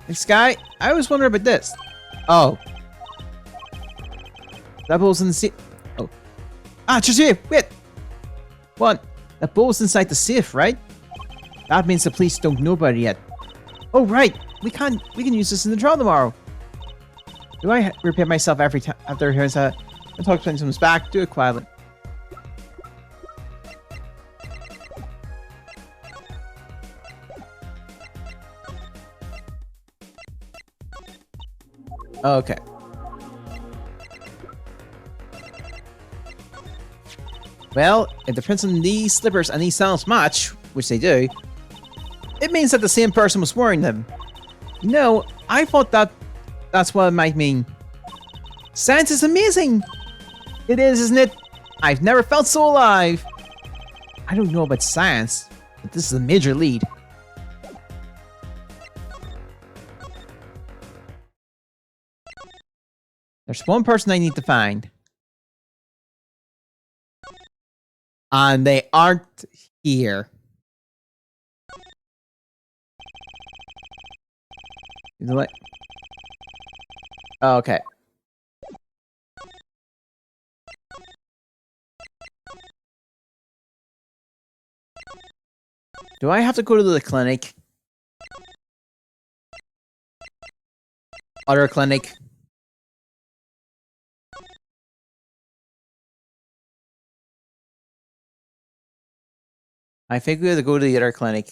This guy, I was wondering about this. Oh. That bull's in the safe. Oh. Ah, just here. Wait. What? That bull's inside the safe, right? That means the police don't know about it yet. Oh, right. We can use this in the trial tomorrow. Do I repeat myself every time after hearing that? I talk when someone's back. Do it quietly. Okay. Well, if the prints on these slippers and these sandals match, which they do, it means that the same person was wearing them. No, I thought that's what it might mean. Science is amazing! It is, isn't it? I've never felt so alive! I don't know about science, but this is a major lead. There's one person I need to find. And they aren't here. Oh, okay. Do I have to go to the clinic? Other clinic? I think we have to go to the other clinic.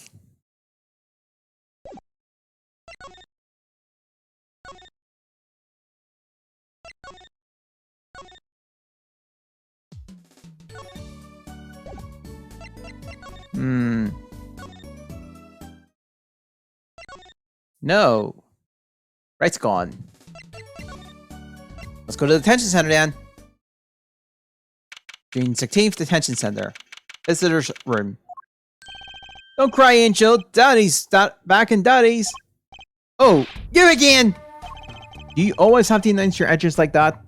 No. Right's gone. Let's go to the detention center then. June 16th Detention Center. Visitor's room. Don't cry, Angel. Daddy's back in Daddy's. Oh, you again! Do you always have to announce your edges like that?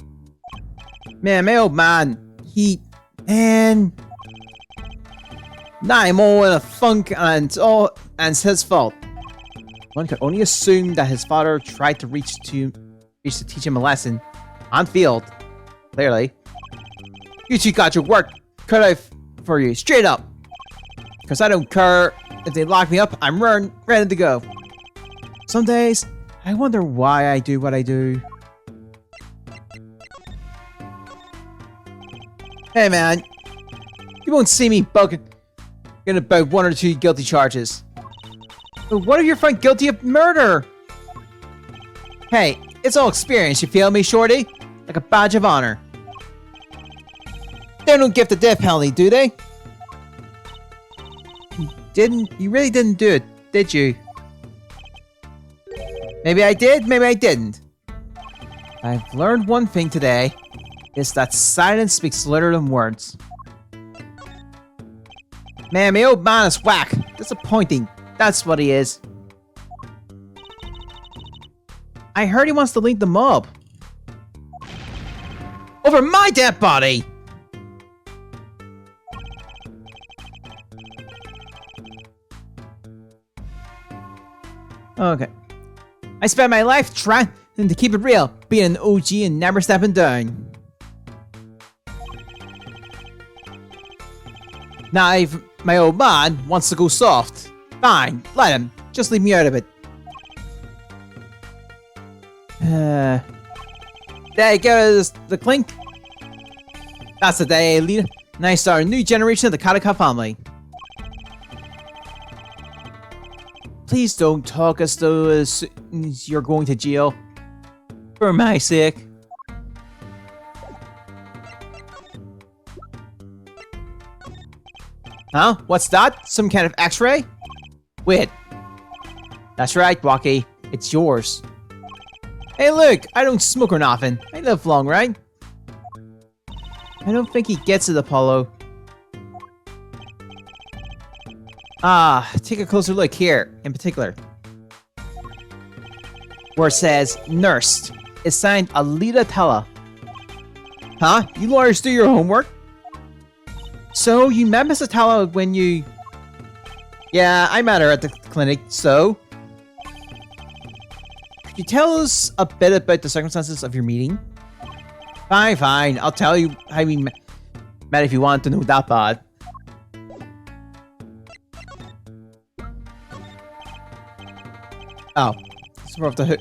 Man, my old man. Man. Now I'm all in a funk and it's his fault. One can only assume that his father tried to reach to teach him a lesson. And failed. Clearly. You two got your work cut out for you. Straight up. Because I don't care if they lock me up, I'm ready to go. Some days, I wonder why I do what I do. Hey man, you won't see me bugging about one or two guilty charges. But what if you're found guilty of murder? Hey, it's all experience, you feel me, shorty? Like a badge of honor. They don't give the death penalty, do they? You really didn't do it, did you? Maybe I did, maybe I didn't. I've learned one thing today. Is that silence speaks louder than words. Man, my old man is whack. Disappointing. That's what he is. I heard he wants to lead the mob. Over my dead body! Okay. I spent my life trying And to keep it real, being an OG and never stepping down. Now, if my old man wants to go soft, fine, let him. Just leave me out of it. There you go, the clink. That's the day, leader. Now start a new generation of the Kataka family. Please don't talk as though as you're going to jail. For my sake. Huh? What's that? Some kind of x-ray? Wait. That's right, Rocky. It's yours. Hey look, I don't smoke or nothing. I live long, right? I don't think he gets it, Apollo. Ah, take a closer look here, in particular. Where it says, nursed. It's signed Alita Tella. Huh? You lawyers do your homework? So, you met Miss Atella when you... Yeah, I met her at the clinic, so... Could you tell us a bit about the circumstances of your meeting? Fine, fine. I'll tell you how we met if you want to know that bad. Oh, it's far off the hook.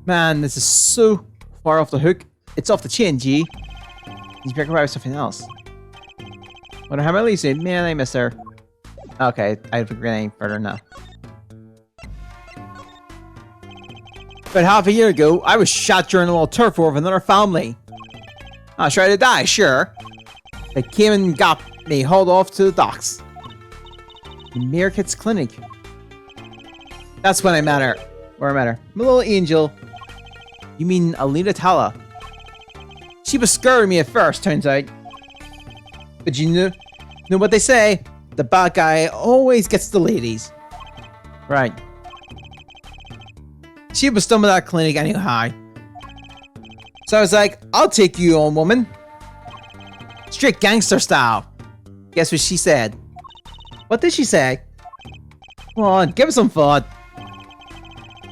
Man, this is so far off the hook. It's off the chin, G. He's back about something else. Wonder how Melly said, man, I miss her. Okay, I have to go any further now. But half a year ago, I was shot during a little turf war with another family. I was trying to die, sure. They came and got me hauled off to the docks. The Meerkat's clinic. That's when I met her. Where I met her. My little angel. You mean Alita Tala? She was scaring me at first, turns out. But you know what they say? The bad guy always gets the ladies. Right. She was done with that clinic anyhow. So I was like, I'll take you on, woman. Strict gangster style. Guess what she said? What did she say? Come on, give it some thought.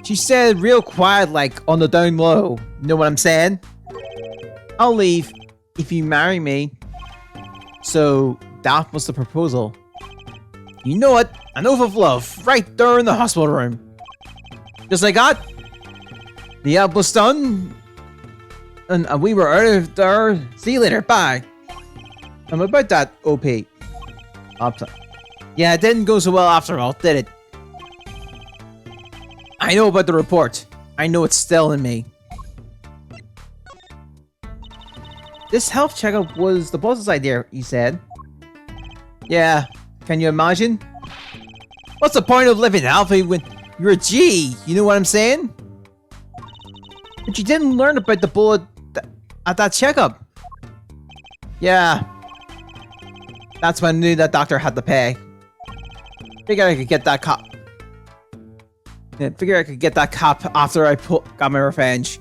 She said real quiet, like on the down low. Know what I'm saying? I'll leave if you marry me. So that was the proposal. You know what? An oath of love right there in the hospital room. Just like that. The job was done. And we were out of there. See you later. Bye. I'm about that, OP. Yeah, it didn't go so well after all, did it? I know about the report. I know it's still in me. This health checkup was the boss's idea, he said. Yeah, can you imagine? What's the point of living healthy when you're a G? You know what I'm saying? But you didn't learn about the bullet at that checkup. Yeah. That's when I knew that doctor had to pay. Figured I could get that cop. Yeah, figured I could get that cop after I got my revenge.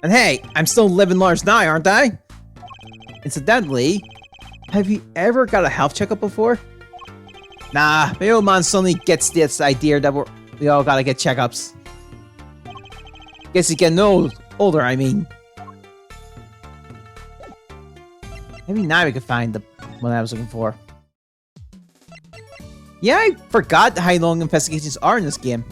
And hey, I'm still living large now, aren't I? Incidentally, have you ever got a health checkup before? Nah, my old man suddenly gets this idea that we all gotta get checkups. Guess he's getting older, I mean. Maybe now we could find the one I was looking for. Yeah, I forgot how long investigations are in this game.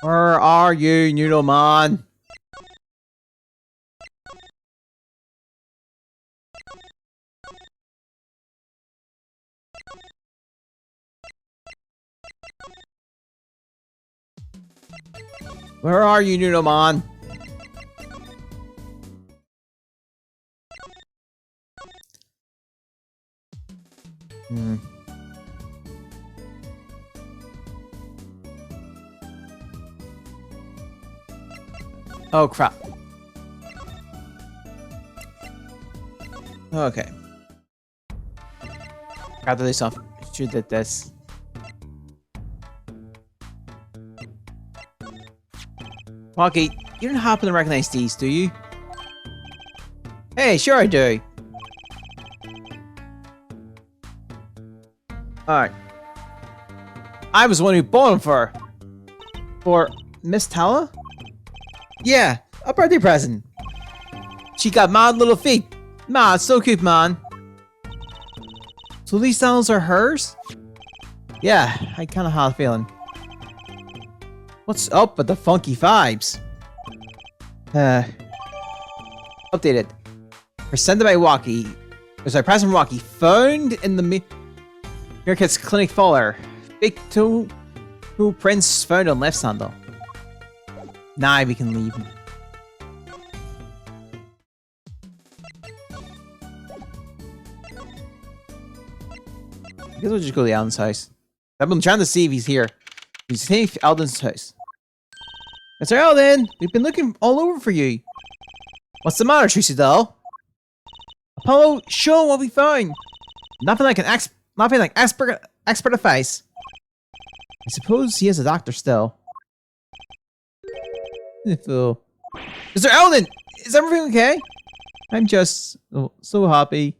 Where are you, Noodle Man? Where are you, Noodle Man? Oh, crap. Okay. Got to do something. Should did this. Rocky, you don't happen to recognize these, do you? Hey, sure I do. Alright. I was the one who bought them for her. For Miss Tala? Yeah, a birthday present. She got mad little feet. Man, so cute, man. So these sandals are hers? Yeah, I kind of have a feeling. What's up with the funky vibes? Updated. Presented by Waki. Sorry, present Waki. Found in the Meerkat's clinic folder. Big toe who prints found on left sandal. Now we can leave. I guess we'll just go to Alden's house. I've been trying to see if he's here. He's staying at Alden's house. Mr. Alden, we've been looking all over for you. What's the matter, Tracy doll? Apollo, show him what we found. Nothing like expert advice. I suppose he is a doctor still. Mr. Alden, is everything okay? I'm just so happy.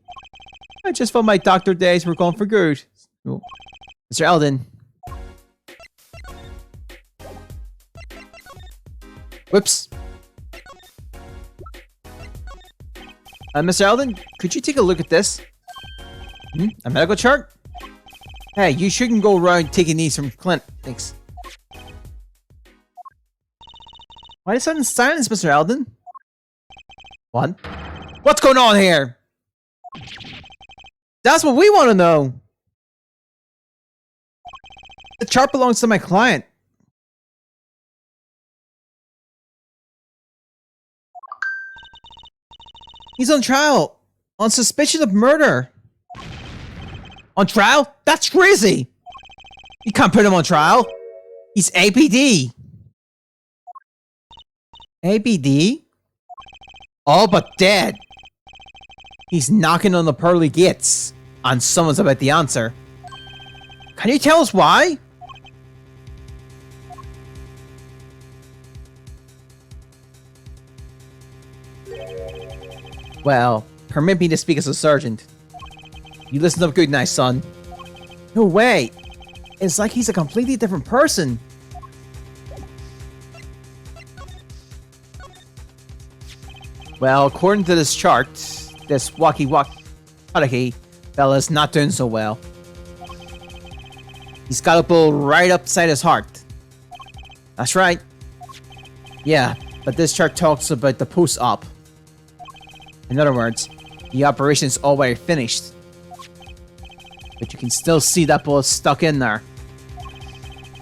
I just thought my doctor days were gone for good. Mr. Alden. Whoops. Mr. Alden, could you take a look at this? A medical chart? Hey, you shouldn't go around taking these from Clint. Thanks. Why is sudden silence, Mr. Alden? What? What's going on here? That's what we want to know. The chart belongs to my client. He's on trial on suspicion of murder. On trial? That's crazy. You can't put him on trial. He's APD. APD? All but dead. He's knocking on the pearly gates, and someone's about the answer. Can you tell us why? Well, permit me to speak as a sergeant. You listen up good, nice son. No way. It's like he's a completely different person. Well, according to this chart, this Waki fella's not doing so well. He's got a bullet right upside his heart. That's right. Yeah, but this chart talks about the post-op. In other words, the operation is already finished. But you can still see that bullet stuck in there.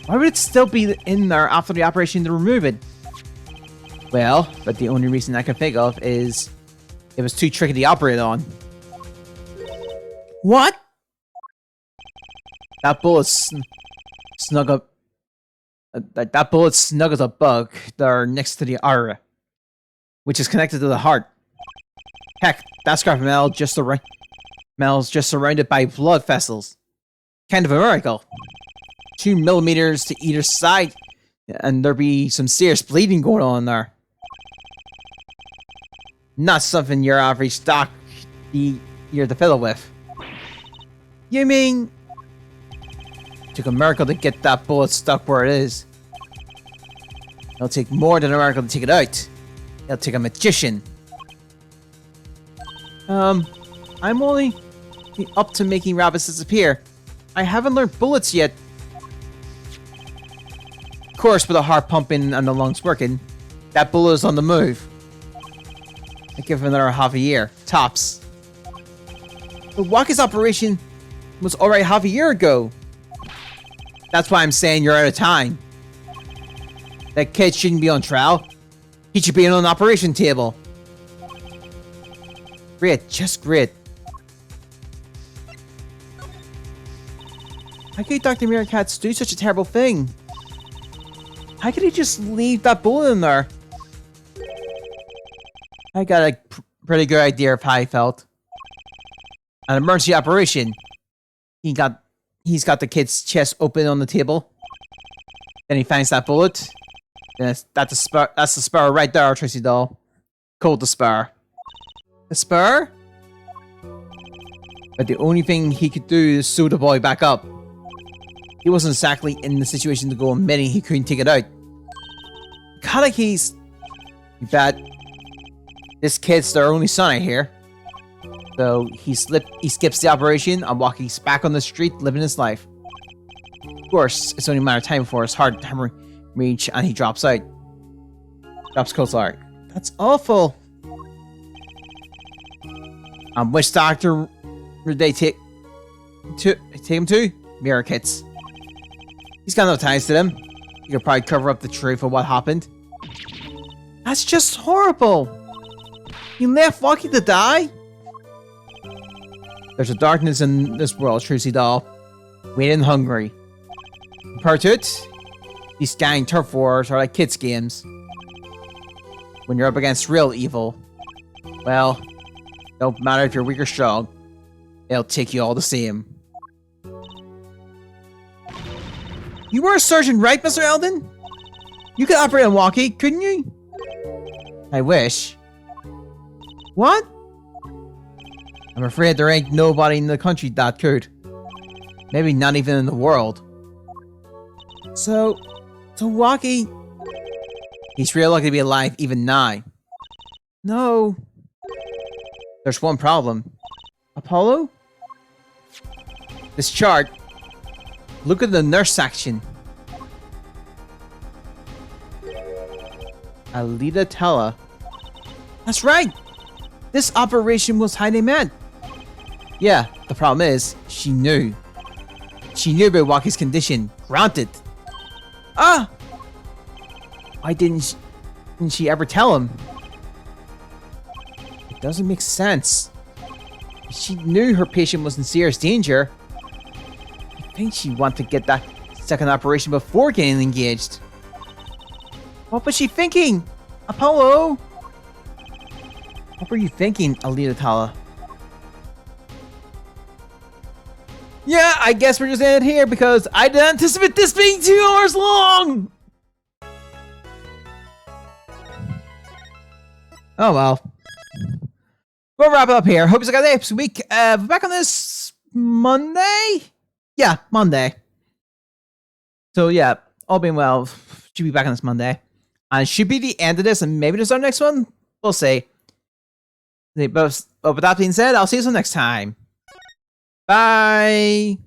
Why would it still be in there after the operation to remove it? Well, but the only reason I can think of is it was too tricky to operate on. What? That bullet snug up. That bullet snug as a bug there next to the aura, which is connected to the heart. Heck, that scrap metal just surrounded by blood vessels. Kind of a miracle. 2 millimeters to either side, and there'd be some serious bleeding going on there. Not something your average doc you're to fiddle with. You mean it took a miracle to get that bullet stuck where it is? It'll take more than a miracle to take it out. It'll take a magician. I'm only up to making rabbits disappear. I haven't learned bullets yet. Of course, with the heart pumping and the lungs working, that bullet is on the move. I give him another half a year, tops. But Waki's operation was already half a year ago. That's why I'm saying you're out of time. That kid shouldn't be on trial. He should be on an operation table. Great, just great. How could Dr. Meerkats do such a terrible thing? How could he just leave that bullet in there? I got a pretty good idea of how he felt. An emergency operation. He's got the kid's chest open on the table. Then he finds that bullet. Then that's the spur right there, Tracy doll. Called the spur. The spur? But the only thing he could do is sew the boy back up. He wasn't exactly in the situation to go admitting he couldn't take it out. Kataki's... You bet. This kid's their only son, I hear. So he skips the operation on Walkie's back on the street, living his life. Of course, it's only a matter of time before his heart hemorrhage and he drops out. Drops cold art. That's awful. Which doctor would they take him to? Mirror Kids. He's got no ties to them. You could probably cover up the truth of what happened. That's just horrible. You left Walkie to die? There's a darkness in this world, Trucy doll. Waiting and hungry. Compared to it, these gang turf wars are like kids' games. When you're up against real evil, well, don't matter if you're weak or strong, it'll take you all the same. You were a surgeon, right, Mr. Eldon? You could operate on Walkie, couldn't you? I wish. What? I'm afraid there ain't nobody in the country that could. Maybe not even in the world. So Walkie... He's real lucky to be alive even now. No. There's one problem. Apollo? This chart. Look at the nurse section. Alita Tella. That's right! This operation was highly meant. Yeah, the problem is, she knew. She knew about Walkie's condition. Granted. Ah! Why didn't she ever tell him? It doesn't make sense. She knew her patient was in serious danger. I think she wanted to get that second operation before getting engaged. What was she thinking? Apollo! What were you thinking, Alita Tala? Yeah, I guess we're just ending it here because I didn't anticipate this being 2 hours long! Oh well. We'll wrap it up here. Hope you guys next week. Back on this Monday? Yeah, Monday. So yeah, all being well, should be back on this Monday. And should be the end of this, and maybe there's our next one. We'll see. But with that being said, I'll see you next time. Bye!